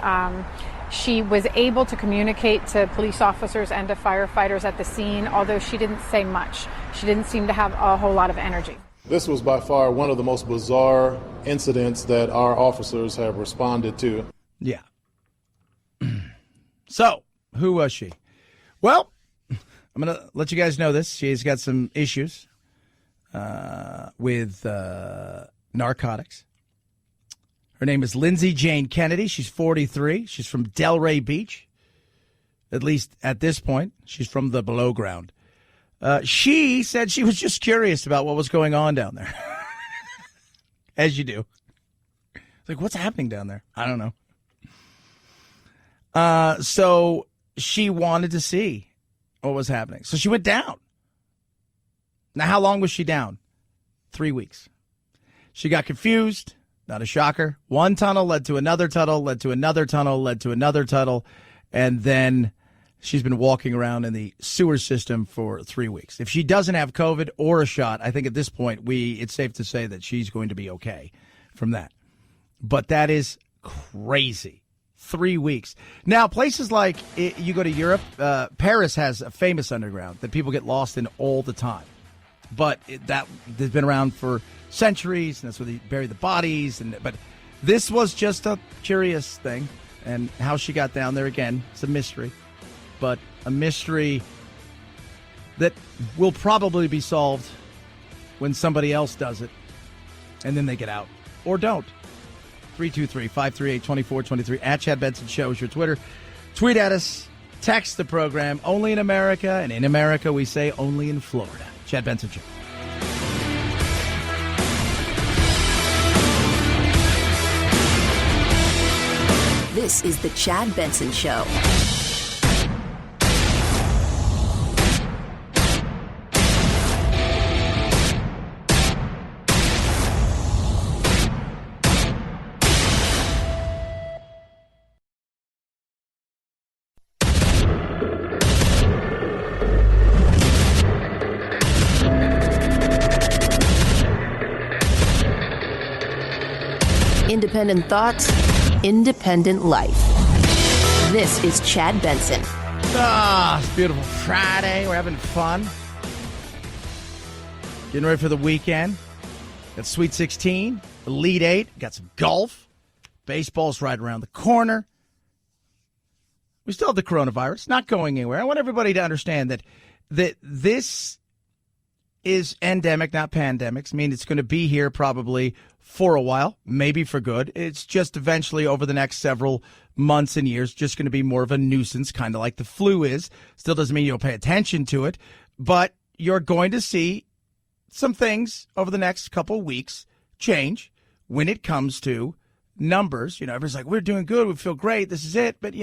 She was able to communicate to police officers and to firefighters at the scene, although she didn't say much. She didn't seem to have a whole lot of energy. This was by far one of the most bizarre incidents that our officers have responded to. Yeah. So, who was she? Well, I'm going to let you guys know this. She's got some issues with narcotics. Her name is Lindsay Jane Kennedy. She's 43. She's from Delray Beach. At least at this point, she's from the below ground. She said she was just curious about what was going on down there. As you do. Like, what's happening down there? I don't know. So she wanted to see what was happening. So she went down. Now, how long was she down? 3 weeks. She got confused. Not a shocker. One tunnel led to another tunnel, led to another tunnel, led to another tunnel. And then she's been walking around in the sewer system for 3 weeks. If she doesn't have COVID or a shot, I think at this point it's safe to say that she's going to be okay from that. But that is crazy. 3 weeks. Now, places like you go to Europe, Paris has a famous underground that people get lost in all the time. But that has been around for centuries, and that's where they bury the bodies. But this was just a curious thing, and how she got down there, again, it's a mystery. But a mystery that will probably be solved when somebody else does it, and then they get out. Or don't. 323-538-2423. At Chad Benson Show is your Twitter. Tweet at us. Text the program. Only in America. And in America, we say only in Florida. Chad Benson Show. This is the Chad Benson Show. Independent thoughts, independent life. This is Chad Benson. It's beautiful Friday. We're having fun. Getting ready for the weekend. Got Sweet 16, Elite 8. Got some golf. Baseball's right around the corner. We still have the coronavirus. Not going anywhere. I want everybody to understand that this is endemic, not pandemics. I mean, it's going to be here probably for a while, maybe for good. It's just eventually over the next several months and years, just going to be more of a nuisance, kind of like the flu is. Still doesn't mean you'll pay attention to it, But you're going to see some things over the next couple of weeks change when it comes to numbers. Everyone's like, we're doing good. We feel great. This is it. But,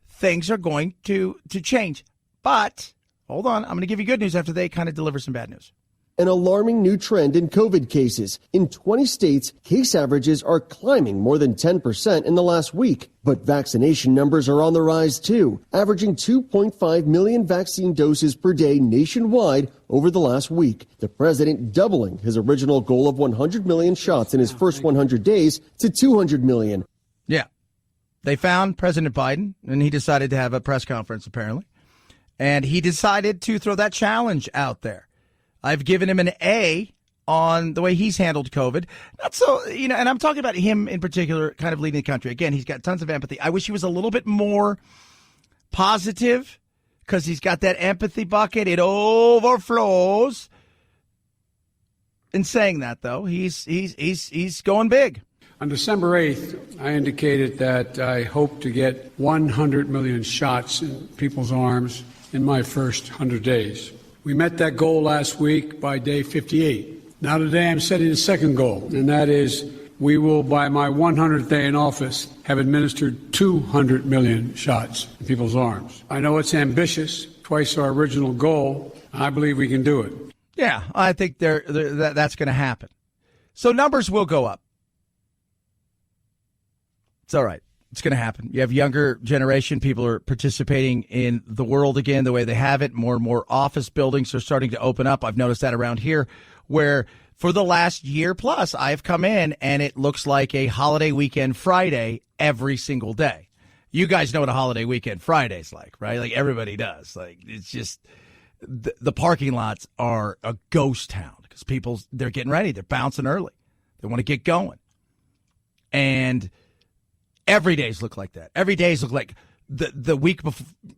things are going to change. But hold on. I'm going to give you good news after they kind of deliver some bad news. An alarming new trend in COVID cases. In 20 states, case averages are climbing more than 10% in the last week. But vaccination numbers are on the rise, too, averaging 2.5 million vaccine doses per day nationwide over the last week. The president doubling his original goal of 100 million shots in his first 100 days to 200 million. Yeah. They found President Biden, and he decided to have a press conference, apparently. And he decided to throw that challenge out there. I've given him an A on the way he's handled COVID. Not so, and I'm talking about him in particular, kind of leading the country. Again, he's got tons of empathy. I wish he was a little bit more positive because he's got that empathy bucket. It overflows. In saying that, though, he's going big. On December 8th, I indicated that I hope to get 100 million shots in people's arms in my first 100 days. We met that goal last week by day 58. Now today I'm setting a second goal, and that is we will, by my 100th day in office, have administered 200 million shots in people's arms. I know it's ambitious, twice our original goal. I believe we can do it. Yeah, I think that's going to happen. So numbers will go up. It's all right. It's going to happen. You have younger generation. People are participating in the world again the way they have it. More and more office buildings are starting to open up. I've noticed that around here where for the last year plus I've come in and it looks like a holiday weekend Friday every single day. You guys know what a holiday weekend Friday is like, right? Like everybody does. Like it's just the parking lots are a ghost town because they're getting ready. They're bouncing early. They want to get going. And every days look like that. Every days look like the week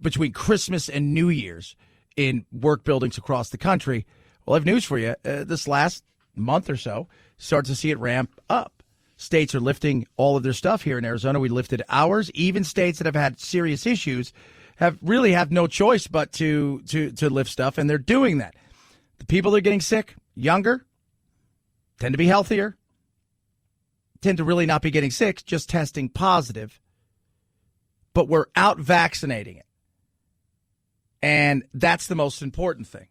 between Christmas and New Year's in work buildings across the country. Well, I have news for you. This last month or so, start to see it ramp up. States are lifting all of their stuff here in Arizona. We lifted ours. Even states that have had serious issues have no choice but to lift stuff, and they're doing that. The people that are getting sick, younger, tend to be healthier, tend to really not be getting sick, just testing positive. But we're out vaccinating it. And that's the most important thing.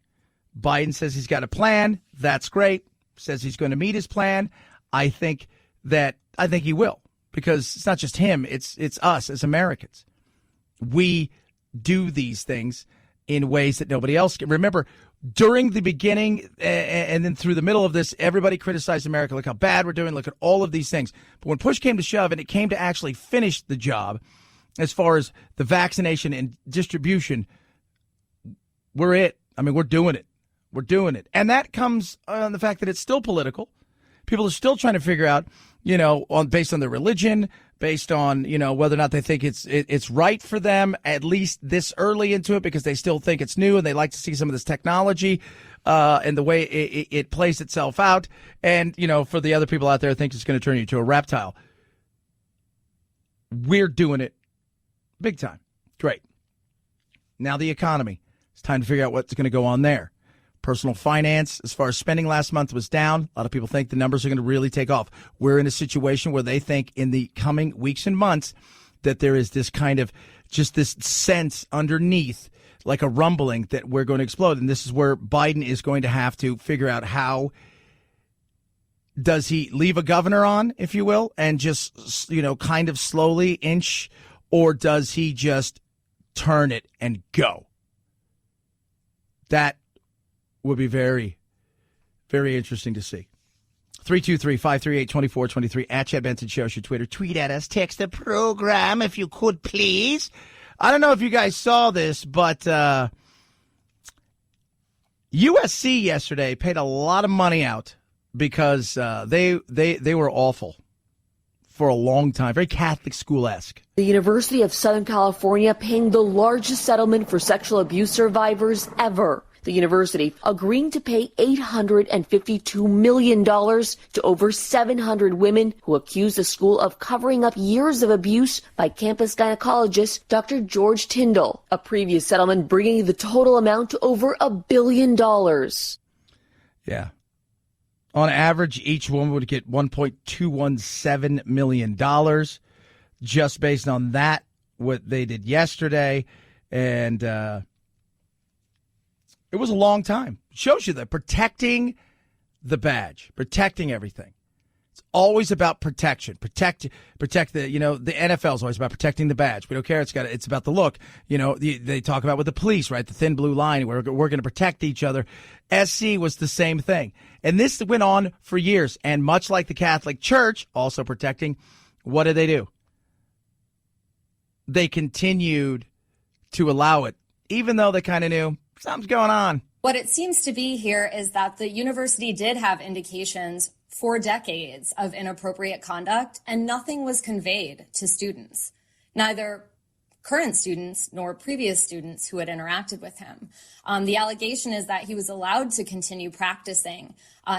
Biden says he's got a plan. That's great. Says he's going to meet his plan. I think he will, because it's not just him. It's us as Americans. We do these things in ways that nobody else can. Remember, during the beginning and then through the middle of this, everybody criticized America. Look how bad we're doing. Look at all of these things. But when push came to shove and it came to actually finish the job as far as the vaccination and distribution, we're it. I mean, we're doing it. We're doing it. And that comes on the fact that it's still political. People are still trying to figure out, based on their religion, based on, whether or not they think it's right for them, at least this early into it, because they still think it's new and they like to see some of this technology and the way it plays itself out. And, for the other people out there, think it's going to turn you into a reptile. We're doing it big time. Great. Now the economy. It's time to figure out what's going to go on there. Personal finance, as far as spending last month, was down. A lot of people think the numbers are going to really take off. We're in a situation where they think in the coming weeks and months that there is this kind of just this sense underneath, like a rumbling, that we're going to explode. And this is where Biden is going to have to figure out how does he leave a governor on, if you will, and just, kind of slowly inch, or does he just turn it and go? That would be very, very interesting to see. 323-538-2423 at Chad Benson Show. Your Twitter. Tweet at us. Text the program if you could, please. I don't know if you guys saw this, but USC yesterday paid a lot of money out because they were awful for a long time. Very Catholic school-esque. The University of Southern California paying the largest settlement for sexual abuse survivors ever. the university agreeing to pay $852 million to over 700 women who accuse the school of covering up years of abuse by campus gynecologist Dr. George Tyndall, a previous settlement bringing the total amount to over $1 billion. Yeah. On average, each woman would get $1.217 million just based on that, what they did yesterday. And it was a long time. It shows you that protecting the badge, protecting everything. It's always about protection. Protect the, the NFL is always about protecting the badge. We don't care. It's about the look. They talk about with the police, right? The thin blue line. We're going to protect each other. SC was the same thing. And this went on for years. And much like the Catholic Church, also protecting, what did they do? They continued to allow it, even though they kind of knew something's going on. What it seems to be here is that the university did have indications for decades of inappropriate conduct, and nothing was conveyed to students, neither current students nor previous students who had interacted with him. The allegation is that he was allowed to continue practicing.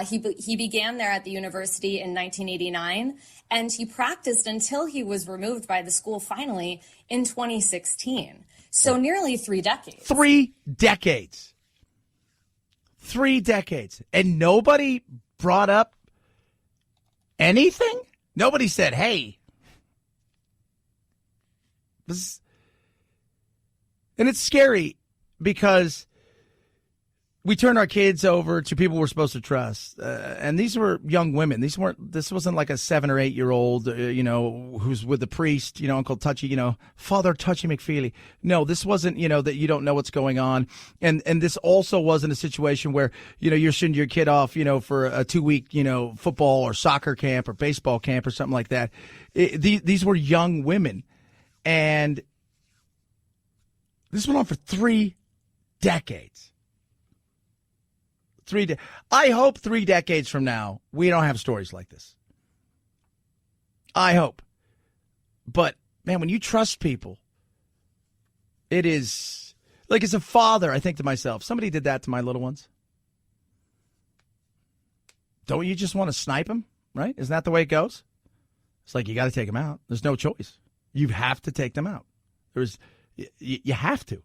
He began there at the university in 1989, and he practiced until he was removed by the school finally in 2016. So nearly 3 decades. 3 decades. 3 decades. And nobody brought up anything? Nobody said, hey. And it's scary because we turn our kids over to people we're supposed to trust. And these were young women. This wasn't like a 7 or 8 year old, who's with the priest, Uncle Touchy, Father Touchy McFeely. No, this wasn't, that you don't know what's going on. And this also wasn't a situation where, you're sending your kid off, for a 2-week, football or soccer camp or baseball camp or something like that. These were young women. And this went on for 3 decades. I hope 3 decades from now, we don't have stories like this. I hope. But, man, when you trust people, it is, like as a father, I think to myself, somebody did that to my little ones. Don't you just want to snipe them, right? Isn't that the way it goes? It's like you got to take them out. There's no choice. You have to take them out. You have to.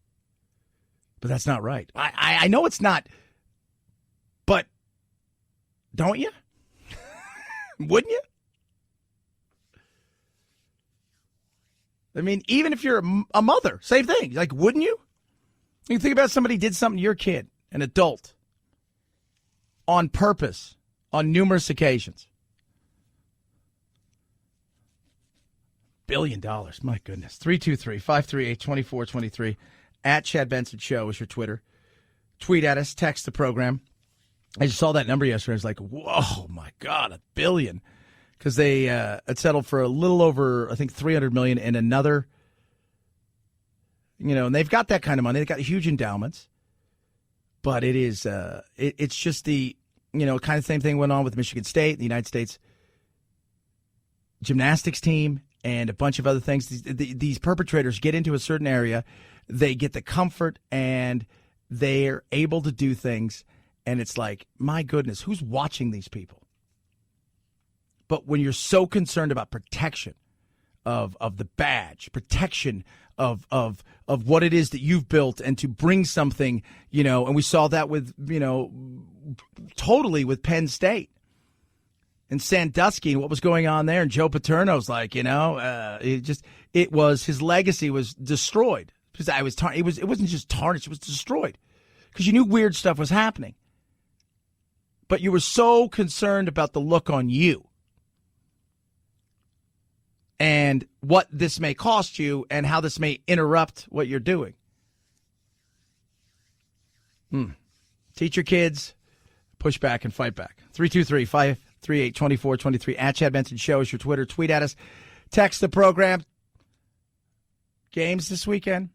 But that's not right. I know it's not. But don't you? Wouldn't you? I mean, even if you're a mother, same thing. Like, wouldn't you? You think about somebody did something to your kid, an adult, on purpose, on numerous occasions. $1 billion. My goodness. 323-538-2423. At Chad Benson Show is your Twitter. Tweet at us. Text the program. I just saw that number yesterday. I was like, whoa, my God, $1 billion. Because they had settled for a little over, I think, $300 million in another, and they've got that kind of money. They've got huge endowments. But it is, it's just the, kind of same thing went on with Michigan State, the United States gymnastics team, and a bunch of other things. These perpetrators get into a certain area, they get the comfort, and they're able to do things. And it's like, my goodness, who's watching these people? But when you're so concerned about protection of the badge, protection of what it is that you've built, and to bring something, and we saw that with, totally with Penn State and Sandusky and what was going on there. And Joe Paterno's like, his legacy was destroyed. Because it wasn't just tarnished, it was destroyed. Because you knew weird stuff was happening. But you were so concerned about the look on you and what this may cost you and how this may interrupt what you're doing. Teach your kids, push back and fight back. 323-538-2423. At Chad Benson Show is your Twitter. Tweet at us. Text the program. Games this weekend.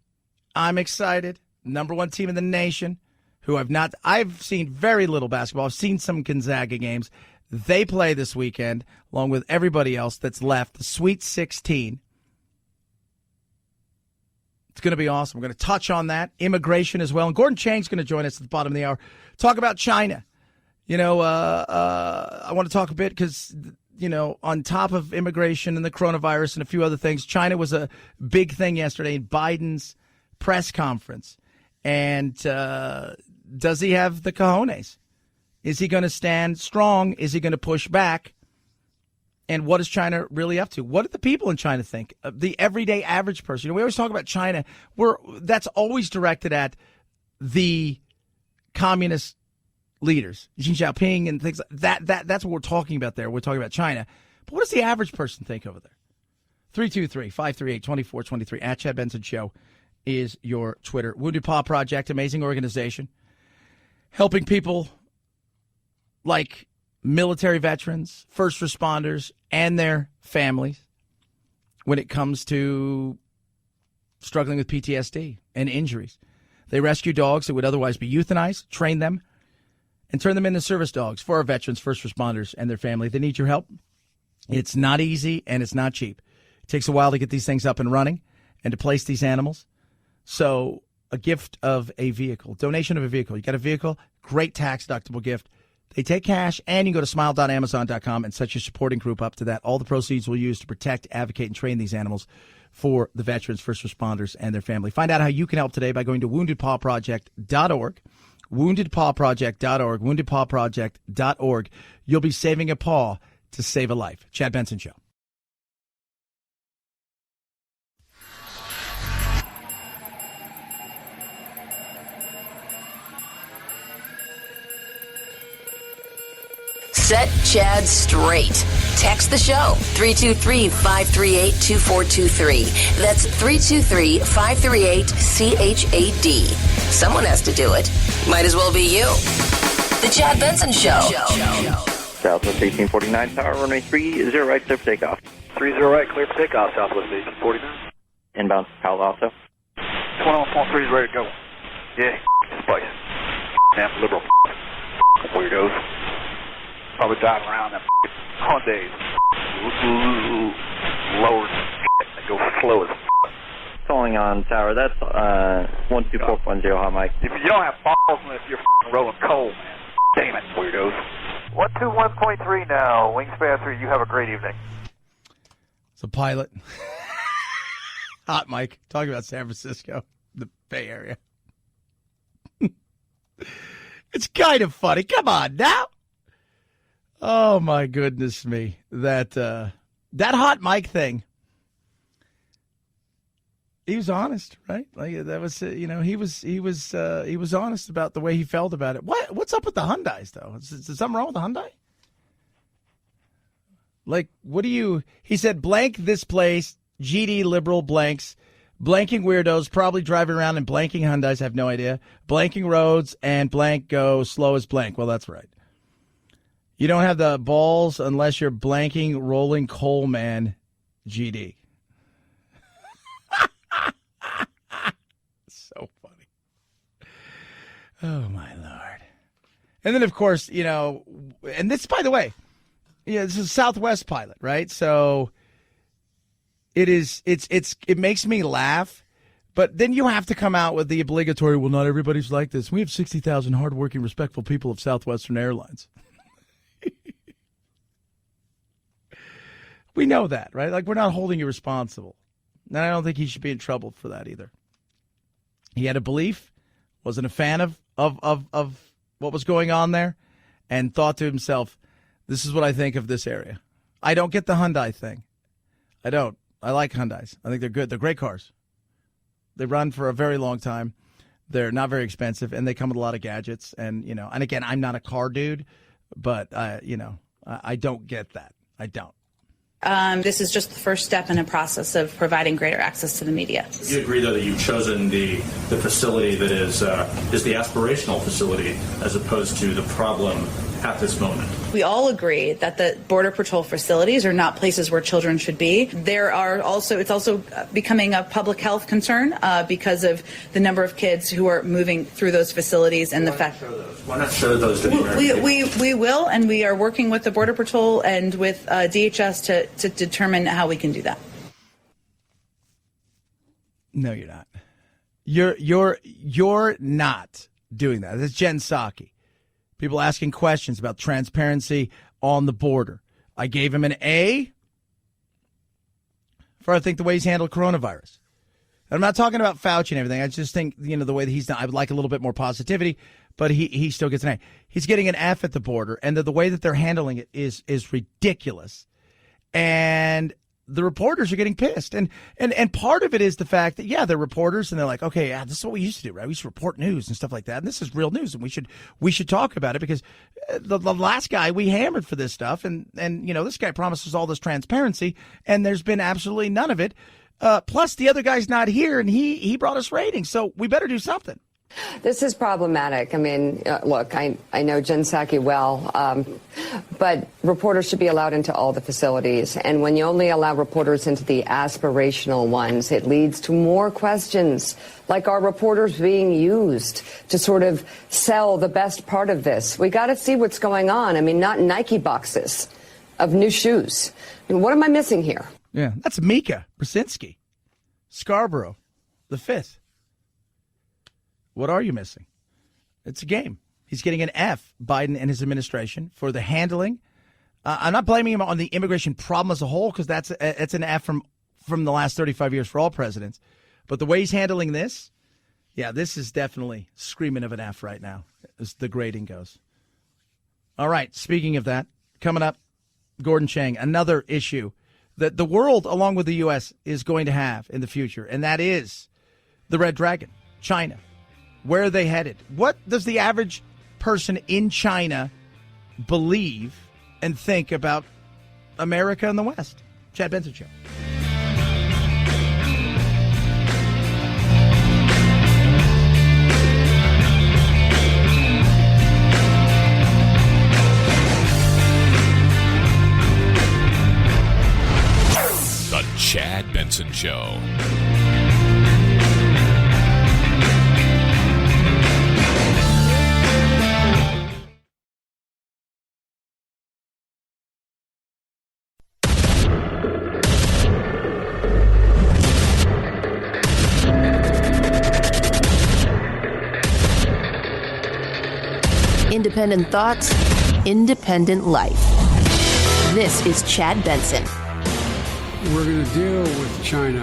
I'm excited. Number 1 team in the nation. I've seen very little basketball. I've seen some Gonzaga games. They play this weekend, along with everybody else that's left. The Sweet 16. It's going to be awesome. We're going to touch on that, immigration as well. And Gordon Chang's going to join us at the bottom of the hour. Talk about China. I want to talk a bit because, on top of immigration and the coronavirus and a few other things, China was a big thing yesterday in Biden's press conference. And does he have the cojones? Is he going to stand strong? Is he going to push back? And what is China really up to? What do the people in China think? The everyday average person. We always talk about China. That's always directed at the communist leaders, Xi Jinping and things like that. That's what we're talking about there. We're talking about China. But what does the average person think over there? 323-538-2423 at Chad Benson Show is your Twitter. Wounded Paw Project, amazing organization, helping people like military veterans, first responders, and their families when it comes to struggling with PTSD and injuries. They rescue dogs that would otherwise be euthanized, train them, and turn them into service dogs for our veterans, first responders, and their family. They need your help. It's not easy, and it's not cheap. It takes a while to get these things up and running and to place these animals. So a gift of a vehicle, donation of a vehicle. You got a vehicle, great tax-deductible gift. They take cash, and you go to smile.amazon.com and set your supporting group up to that. All the proceeds we'll use to protect, advocate, and train these animals for the veterans, first responders, and their family. Find out how you can help today by going to woundedpawproject.org, woundedpawproject.org, woundedpawproject.org. You'll be saving a paw to save a life. Chad Benson Show. Set Chad straight. Text the show, 323-538-2423. That's 323-538-CHAD. Someone has to do it. Might as well be you. The Chad Benson Show. Southwest 1849, tower runway 30 right, clear for takeoff. 30 right, clear for takeoff, Southwest 1849. Inbound, Palo Alto. 21.3 is ready to go. Yeah, spice. Damn liberal weirdos. Probably driving around them Hyundais. Lower that go slow as Calling on tower, that's 12410 hot mic. If you don't have balls unless you're rolling coal, man. Damn it, weirdos. 121.3 now, Wingspan 3, you have a great evening. It's a pilot. Hot mic, talking about San Francisco, the Bay Area. It's kind of funny. Come on now. Oh, my goodness me. That hot mic thing. He was honest, right? Like that was, he was honest about the way he felt about it. What's up with the Hyundais, though? Is something wrong with the Hyundai? Like, he said, blank this place, GD liberal blanks, blanking weirdos, probably driving around and blanking Hyundais, have no idea, blanking roads, and blank go slow as blank. Well, that's right. You don't have the balls unless you're blanking rolling coal man, GD. So funny. Oh, my Lord. And then, of course, and this, by the way, this is a Southwest pilot, right? So it makes me laugh, but then you have to come out with the obligatory, well, not everybody's like this. We have 60,000 hardworking, respectful people of Southwestern Airlines. We know that, right? Like, we're not holding you responsible. And I don't think he should be in trouble for that either. He had a belief, wasn't a fan of what was going on there, and thought to himself, this is what I think of this area. I don't get the Hyundai thing. I don't. I like Hyundais. I think they're good. They're great cars. They run for a very long time. They're not very expensive, and they come with a lot of gadgets. And, and again, I'm not a car dude, but, I don't get that. I don't. This is just the first step in a process of providing greater access to the media. You agree, though, that you've chosen the facility that is the aspirational facility as opposed to the problem at this moment? We all agree that the Border Patrol facilities are not places where children should be. It's also becoming a public health concern because of the number of kids who are moving through those facilities and the fact. Why not show those to the American people? We will, and we are working with the Border Patrol and with DHS to determine how we can do that. No, you're not. You're not doing that. That's Jen Psaki. People asking questions about transparency on the border. I gave him an A for, I think, the way he's handled coronavirus. I'm not talking about Fauci and everything. I just think, the way that he's done, I would like a little bit more positivity, but he still gets an A. He's getting an F at the border, and the way that they're handling it is ridiculous. And the reporters are getting pissed. And part of it is the fact that, they're reporters, and they're like, okay, this is what we used to do, right? We used to report news and stuff like that. And this is real news, and we should talk about it, because the last guy we hammered for this stuff, and this guy promises all this transparency, and there's been absolutely none of it. Plus, the other guy's not here, and he brought us ratings, so we better do something. This is problematic. I mean, look, I know Jen Psaki well, but reporters should be allowed into all the facilities. And when you only allow reporters into the aspirational ones, it leads to more questions, like are reporters being used to sort of sell the best part of this? We got to see what's going on. I mean, not Nike boxes of new shoes. I mean, what am I missing here? Yeah, that's Mika Brzezinski, Scarborough, the 5th. What are you missing? It's a game. He's getting an F, Biden and his administration, for the handling. I'm not blaming him on the immigration problem as a whole, because that's an F from the last 35 years for all presidents. But the way he's handling this, this is definitely screaming of an F right now, as the grading goes. All right, speaking of that, coming up, Gordon Chang, another issue that the world, along with the U.S., is going to have in the future, and that is the Red Dragon, China. Where are they headed? What does the average person in China believe and think about America and the West? Chad Benson Show. The Chad Benson Show. Independent thoughts, independent life. This is Chad Benson. We're going to deal with China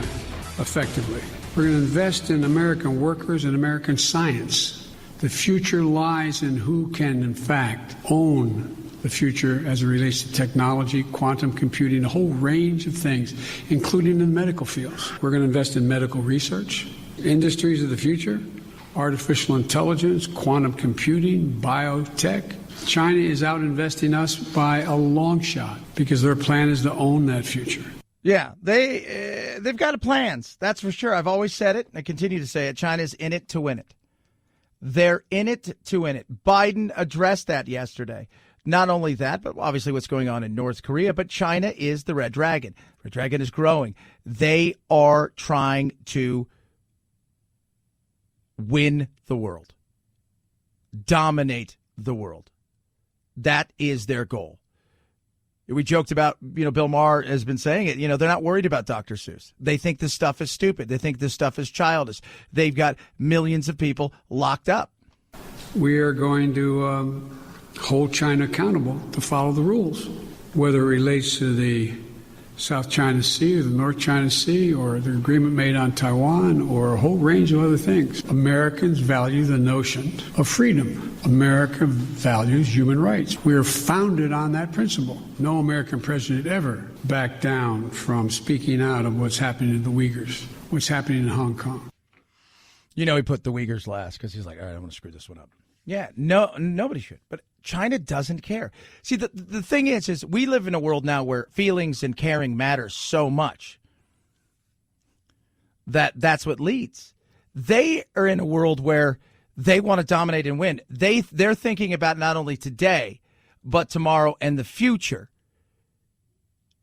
effectively. We're going to invest in American workers and American science. The future lies in who can, in fact, own the future as it relates to technology, quantum computing, a whole range of things, including in the medical fields. We're going to invest in medical research, industries of the future, artificial intelligence, quantum computing, biotech. China is out investing us by a long shot because their plan is to own that future. Yeah, they've got plans. That's for sure. I've always said it, and I continue to say it. China's in it to win it. They're in it to win it. Biden addressed that yesterday. Not only that, but obviously what's going on in North Korea, but China is the Red Dragon. Red Dragon is growing. They are trying to win the world, dominate the world. That is their goal. We joked about, Bill Maher has been saying it, they're not worried about Dr. Seuss. They think this stuff is stupid. They think this stuff is childish. They've got millions of people locked up. We are going to hold China accountable to follow the rules, whether it relates to the South China Sea or the North China Sea or the agreement made on Taiwan or a whole range of other things. Americans value the notion of freedom. America values human rights. We are founded on that principle. No American president ever backed down from speaking out of what's happening to the Uyghurs, what's happening in Hong Kong. He put the Uyghurs last because he's like, all right, I want to screw this one up. Yeah, no, nobody should. But China doesn't care. See, the thing is we live in a world now where feelings and caring matter so much that's what leads. They are in a world where they want to dominate and win. They're thinking about not only today, but tomorrow and the future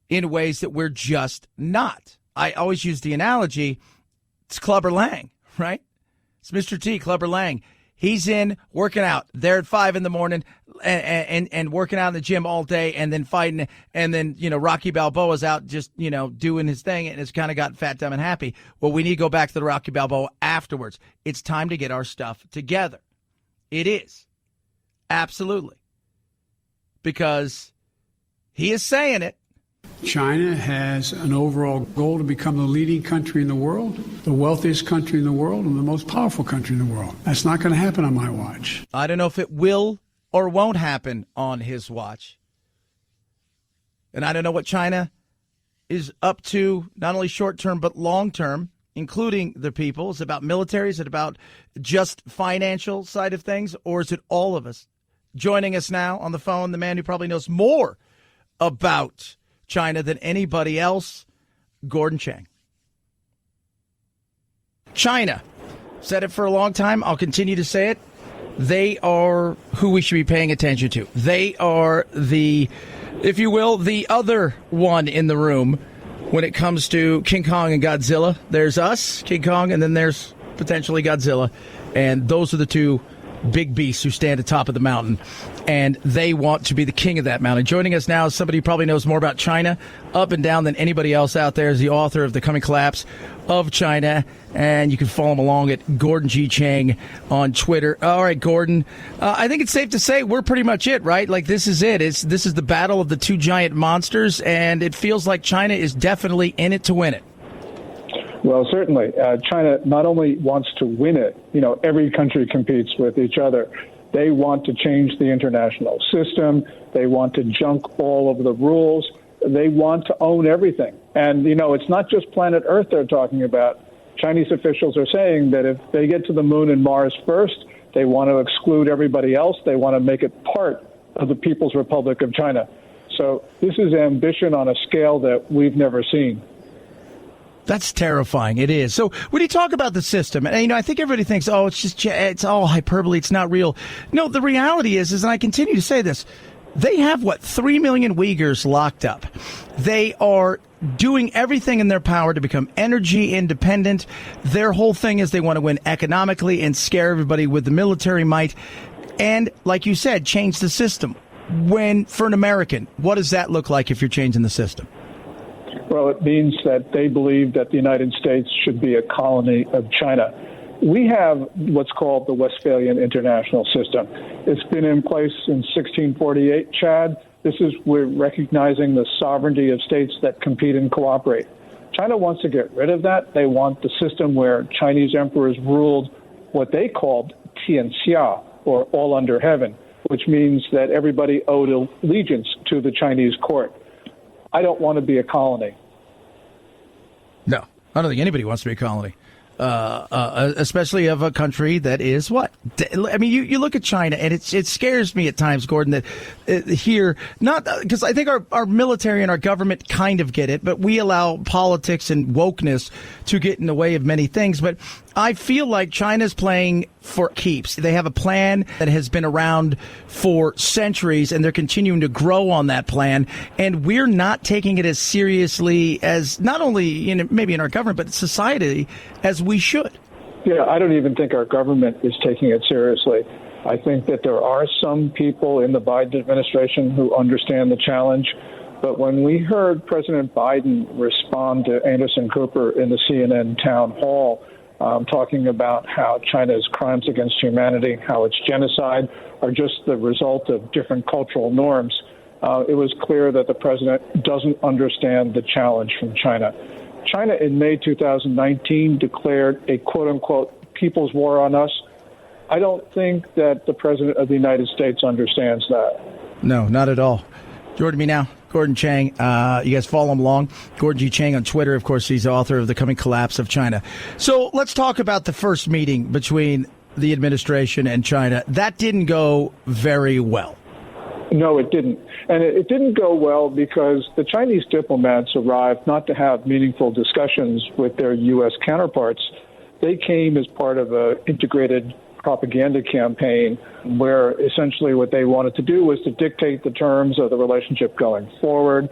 in ways that we're just not. I always use the analogy, it's Clubber Lang, right? It's Mr. T, Clubber Lang. He's in working out. They're at 5 a.m. and working out in the gym all day and then fighting, and then, Rocky Balboa's out just, doing his thing and has kind of gotten fat, dumb, and happy. Well, we need to go back to the Rocky Balboa afterwards. It's time to get our stuff together. It is. Absolutely. Because he is saying it. China has an overall goal to become the leading country in the world, the wealthiest country in the world, and the most powerful country in the world. That's not going to happen on my watch. I don't know if it will or won't happen on his watch. And I don't know what China is up to, not only short term, but long term, including the people. Is it about military? Is it about just financial side of things? Or is it all of us? Joining us now on the phone, the man who probably knows more about China than anybody else, Gordon Chang. China. Said it for a long time. I'll continue to say it. They are who we should be paying attention to. They are the, if you will, the other one in the room when it comes to King Kong and Godzilla. There's us, King Kong, and then there's potentially Godzilla. And those are the two big beasts who stand atop of the mountain, and they want to be the king of that mountain. Joining us now is somebody who probably knows more about China up and down than anybody else out there. Is the author of The Coming Collapse of China, and you can follow him along at Gordon G. Chang on Twitter. All right, Gordon, I think it's safe to say we're pretty much it, right? Like, this is it. This is the battle of the two giant monsters, and it feels like China is definitely in it to win it. Well, certainly. China not only wants to win it, every country competes with each other. They want to change the international system. They want to junk all of the rules. They want to own everything. And, it's not just planet Earth they're talking about. Chinese officials are saying that if they get to the moon and Mars first, they want to exclude everybody else. They want to make it part of the People's Republic of China. So this is ambition on a scale that we've never seen. That's terrifying. It is. So when you talk about the system, and I think everybody thinks, it's all hyperbole. It's not real. No, the reality is, and I continue to say this, they have 3 million Uyghurs locked up. They are doing everything in their power to become energy independent. Their whole thing is they want to win economically and scare everybody with the military might. And like you said, change the system. When, for an American, what does that look like if you're changing the system? Well, it means that they believe that the United States should be a colony of China. We have what's called the Westphalian International System. It's been in place since 1648, Chad. We're recognizing the sovereignty of states that compete and cooperate. China wants to get rid of that. They want the system where Chinese emperors ruled what they called Tianxia, or all under heaven, which means that everybody owed allegiance to the Chinese court. I don't want to be a colony. No, I don't think anybody wants to be a colony, especially of a country that is what? I mean, you look at China, and it scares me at times, Gordon, that here, not because I think our military and our government kind of get it, but we allow politics and wokeness to get in the way of many things. But I feel like China's playing for keeps. They have a plan that has been around for centuries, and they're continuing to grow on that plan. And we're not taking it as seriously as not only maybe in our government, but society as we should. Yeah, I don't even think our government is taking it seriously. I think that there are some people in the Biden administration who understand the challenge. But when we heard President Biden respond to Anderson Cooper in the CNN town hall, talking about how China's crimes against humanity, how its genocide are just the result of different cultural norms, it was clear that the president doesn't understand the challenge from China. China in May 2019 declared a quote-unquote people's war on us. I don't think that the president of the United States understands that. No, not at all. Joining me now, Gordon Chang. You guys follow him along. Gordon G. Chang on Twitter. Of course, he's the author of The Coming Collapse of China. So let's talk about the first meeting between the administration and China. That didn't go very well. No, it didn't. And it didn't go well because the Chinese diplomats arrived not to have meaningful discussions with their U.S. counterparts. They came as part of an integrated propaganda campaign where essentially what they wanted to do was to dictate the terms of the relationship going forward.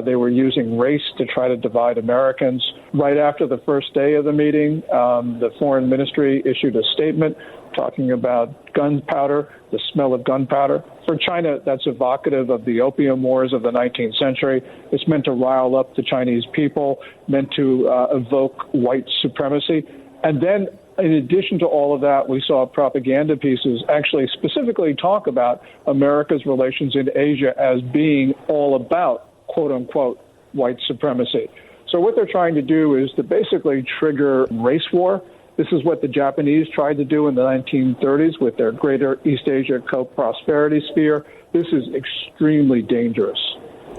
They were using race to try to divide Americans. Right after the first day of the meeting, the foreign ministry issued a statement talking about gunpowder, the smell of gunpowder. For China, that's evocative of the opium wars of the 19th century. It's meant to rile up the Chinese people, meant to evoke white supremacy. And then, in addition to all of that, we saw propaganda pieces actually specifically talk about America's relations in Asia as being all about, quote unquote, white supremacy. So what they're trying to do is to basically trigger race war. This is what the Japanese tried to do in the 1930s with their Greater East Asia Co-Prosperity Sphere. This is extremely dangerous.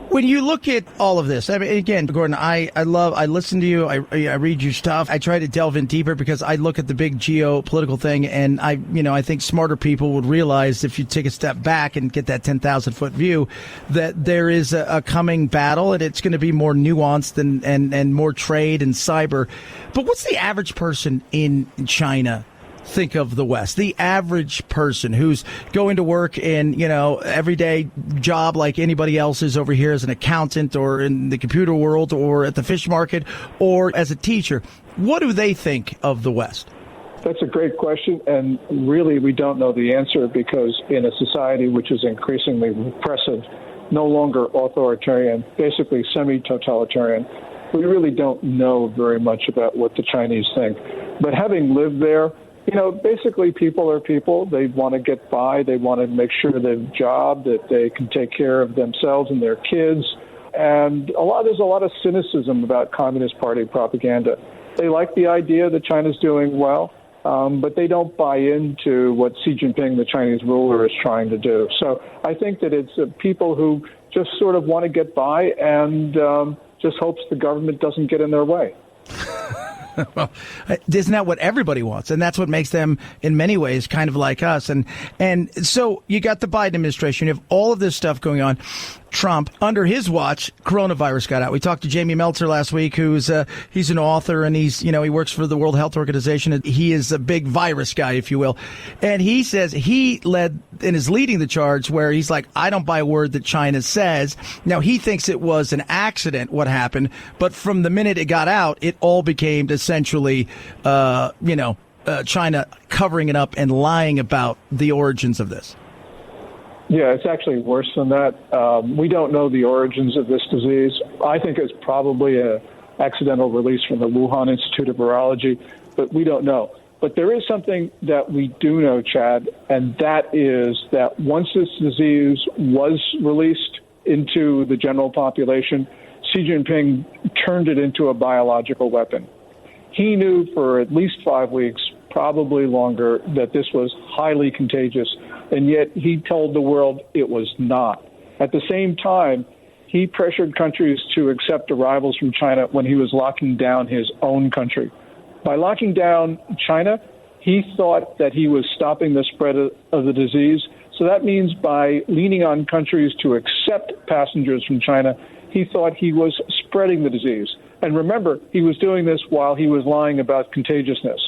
When you look at all of this, I mean, again, Gordon, I listen to you, I read your stuff. I try to delve in deeper because I look at the big geopolitical thing, and I think smarter people would realize if you take a step back and get that 10,000-foot view, that there is a coming battle, and it's going to be more nuanced and more trade and cyber. But what's the average person in China think of the West? The average person who's going to work in, everyday job like anybody else is over here as an accountant or in the computer world or at the fish market or as a teacher. What do they think of the West? That's a great question, and really we don't know the answer because in a society which is increasingly repressive, no longer authoritarian, basically semi-totalitarian, we really don't know very much about what the Chinese think. But having lived there, basically people are people. They want to get by. They want to make sure they have a job, that they can take care of themselves and their kids. And there's a lot of cynicism about Communist Party propaganda. They like the idea that China's doing well, but they don't buy into what Xi Jinping, the Chinese ruler, is trying to do. So I think that it's people who just sort of want to get by and just hopes the government doesn't get in their way. Well, isn't that what everybody wants? And that's what makes them, in many ways, kind of like us. And so you got the Biden administration. You have all of this stuff going on. Trump, under his watch, coronavirus got out. We talked to Jamie Meltzer last week, who's he's an author, and he works for the World Health Organization. He is a big virus guy, if you will. And he says he led and is leading the charge where he's like, I don't buy a word that China says. Now, he thinks it was an accident what happened, but from the minute it got out, it all became essentially, China covering it up and lying about the origins of this. Yeah, it's actually worse than that. We don't know the origins of this disease. I think it's probably an accidental release from the Wuhan Institute of Virology, but we don't know. But there is something that we do know, Chad, and that is that once this disease was released into the general population, Xi Jinping turned it into a biological weapon. He knew for at least 5 weeks, probably longer, that this was highly contagious, and yet he told the world it was not. At the same time, he pressured countries to accept arrivals from China when he was locking down his own country. By locking down China, he thought that he was stopping the spread of the disease. So that means by leaning on countries to accept passengers from China, he thought he was spreading the disease. And remember, he was doing this while he was lying about contagiousness.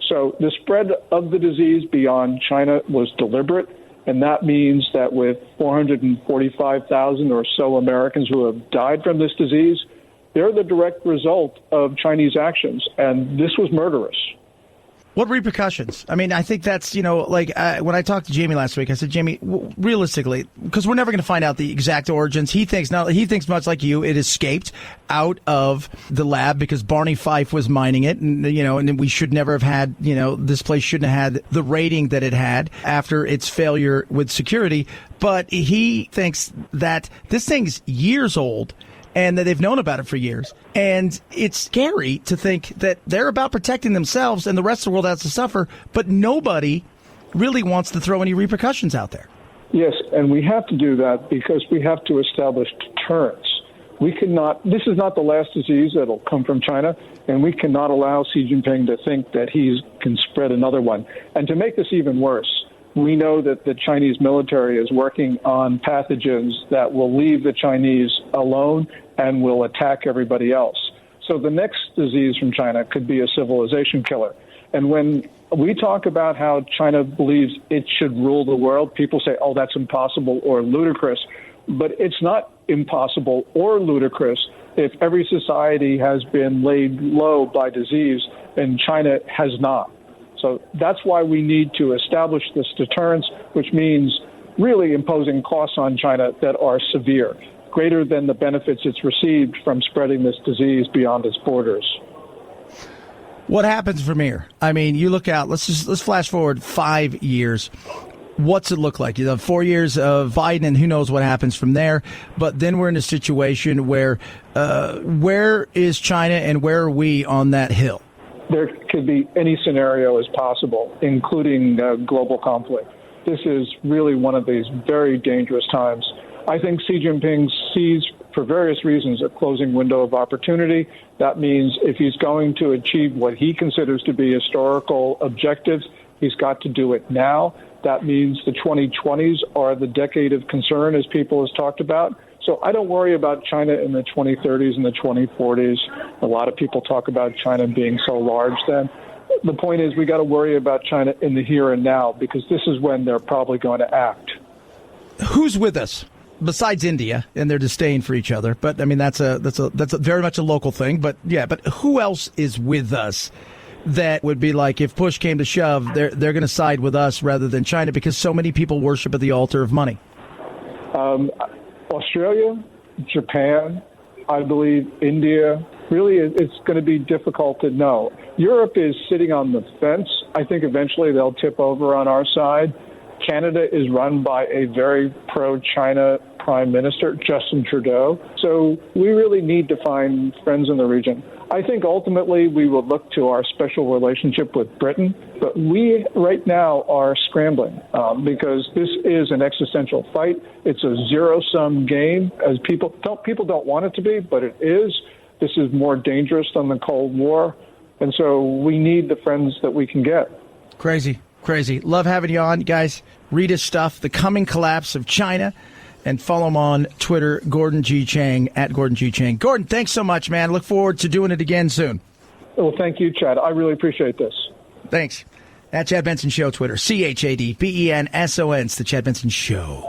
So the spread of the disease beyond China was deliberate, and that means that with 445,000 or so Americans who have died from this disease, they're the direct result of Chinese actions, and this was murderous. What repercussions? I mean, I think that's, when I talked to Jamie last week, I said, Jamie, realistically, because we're never going to find out the exact origins. He thinks much like you, it escaped out of the lab because Barney Fife was mining it. And we should never have had, this place shouldn't have had the rating that it had after its failure with security. But he thinks that this thing's years old, and that they've known about it for years. And it's scary to think that they're about protecting themselves and the rest of the world has to suffer, but nobody really wants to throw any repercussions out there. Yes, and we have to do that because we have to establish deterrence. This is not the last disease that will come from China, and we cannot allow Xi Jinping to think that he can spread another one. And to make this even worse, we know that the Chinese military is working on pathogens that will leave the Chinese alone and will attack everybody else. So the next disease from China could be a civilization killer. And when we talk about how China believes it should rule the world. People say, oh, that's impossible or ludicrous. But it's not impossible or ludicrous if every society has been laid low by disease and China has not. So that's why we need to establish this deterrence, which means really imposing costs on China that are severe, greater than the benefits it's received from spreading this disease beyond its borders. What happens from here? I mean, you look out, let's flash forward 5 years. What's it look like? 4 years of Biden, and who knows what happens from there. But then we're in a situation where is China and where are we on that hill? There could be any scenario as possible, including global conflict. This is really one of these very dangerous times. I think Xi Jinping sees, for various reasons, a closing window of opportunity. That means if he's going to achieve what he considers to be historical objectives, he's got to do it now. That means the 2020s are the decade of concern, as people have talked about. So I don't worry about China in the 2030s and the 2040s. A lot of people talk about China being so large then. The point is we got to worry about China in the here and now, because this is when they're probably going to act. Who's with us besides India and their disdain for each other? But I mean, that's a very much a local thing. But yeah, but who else is with us that would be like, if push came to shove, they're going to side with us rather than China, because so many people worship at the altar of money? Australia, Japan, I believe India. Really, it's going to be difficult to know. Europe is sitting on the fence. I think eventually they'll tip over on our side. Canada is run by a very pro-China Prime Minister, Justin Trudeau. So we really need to find friends in the region. I think ultimately we will look to our special relationship with Britain, but we right now are scrambling because this is an existential fight. It's a zero-sum game, as people don't want it to be, but it is. This is more dangerous than the Cold War, and so we need the friends that we can get. Crazy. Love having you on, guys. Read his stuff, The Coming Collapse of China, and follow him on Twitter, Gordon G. Chang, at Gordon G. Chang. Gordon, thanks so much, man. Look forward to doing it again soon. Well, thank you, Chad. I really appreciate this. Thanks. At Chad Benson Show, Twitter, ChadBenson. It's the Chad Benson Show.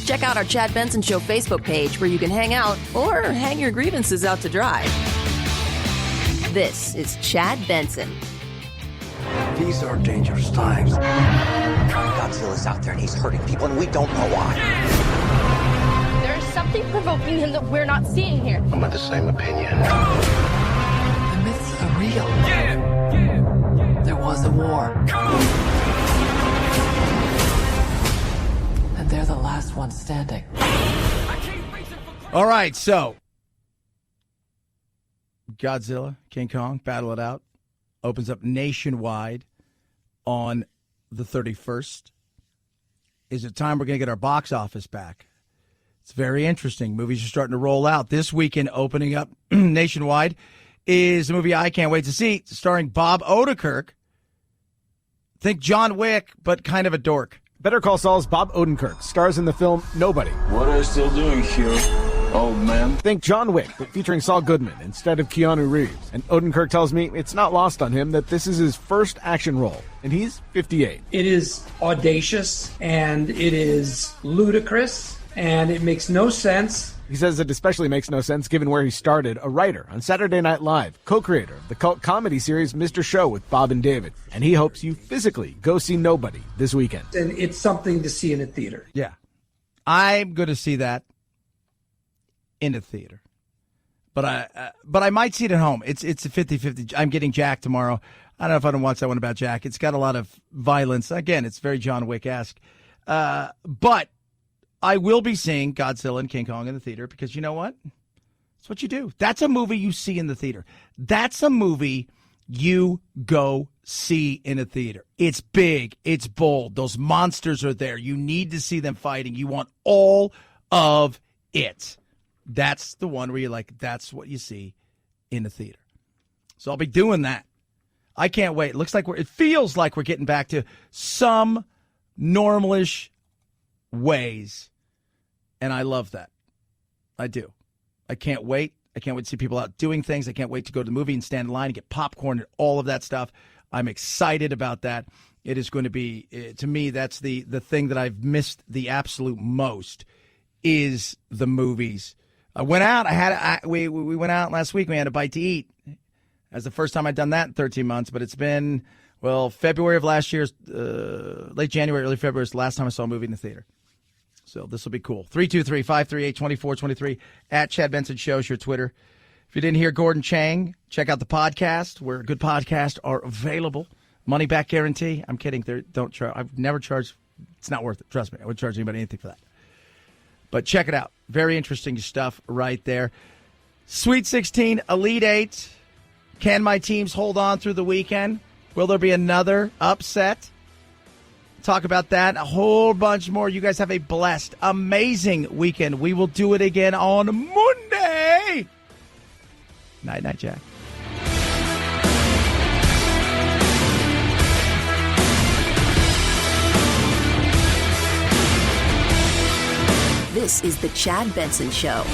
Check out our Chad Benson Show Facebook page where you can hang out or hang your grievances out to dry. This is Chad Benson. These are dangerous times. Godzilla's out there and he's hurting people and we don't know why. There's something provoking him that we're not seeing here. I'm of the same opinion. The myths are real. There was a war. And they're the last ones standing. All right, so Godzilla, King Kong, Battle It Out, opens up nationwide on the 31st. Is it time we're going to get our box office back? It's very interesting. Movies are starting to roll out. This weekend, opening up nationwide is a movie I can't wait to see, starring Bob Odenkirk. Think John Wick, but kind of a dork. Better Call Saul's Bob Odenkirk stars in the film Nobody. What are you still doing here, old man? Think John Wick, but featuring Saul Goodman instead of Keanu Reeves. And Odenkirk tells me it's not lost on him that this is his first action role, and he's 58. It is audacious, and it is ludicrous, and it makes no sense. He says it especially makes no sense given where he started, a writer on Saturday Night Live, co-creator of the cult comedy series Mr. Show with Bob and David. And he hopes you physically go see Nobody this weekend. And it's something to see in a theater. Yeah. I'm going to see that in a theater. But I might see it at home. It's a 50-50. I'm getting Jack tomorrow. I don't know if I don't watch that one about Jack. It's got a lot of violence. Again, it's very John Wick-esque. But I will be seeing Godzilla and King Kong in the theater because you know what? That's what you do. That's a movie you see in the theater. That's a movie you go see in a theater. It's big. It's bold. Those monsters are there. You need to see them fighting. You want all of it. That's the one where you're like, that's what you see in the theater. So I'll be doing that. I can't wait. It feels like we're getting back to some normalish ways. And I love that. I do. I can't wait. I can't wait to see people out doing things. I can't wait to go to the movie and stand in line and get popcorn and all of that stuff. I'm excited about that. It is going to be, to me, that's the thing that I've missed the absolute most is the movies. I went out. We went out last week. We had a bite to eat. That's the first time I'd done that in 13 months. But it's been, February of last year, late January, early February is the last time I saw a movie in the theater. So this will be cool. 323-538-2423 at Chad Benson Show is your Twitter. If you didn't hear Gordon Chang, check out the podcast where good podcasts are available. Money back guarantee. I'm kidding. Don't charge. I've never charged. It's not worth it. Trust me. I wouldn't charge anybody anything for that. But check it out. Very interesting stuff right there. Sweet 16, Elite 8. Can my teams hold on through the weekend? Will there be another upset? Talk about that. A whole bunch more. You guys have a blessed, amazing weekend. We will do it again on Monday. Night, Jack. This is the Chad Benson Show.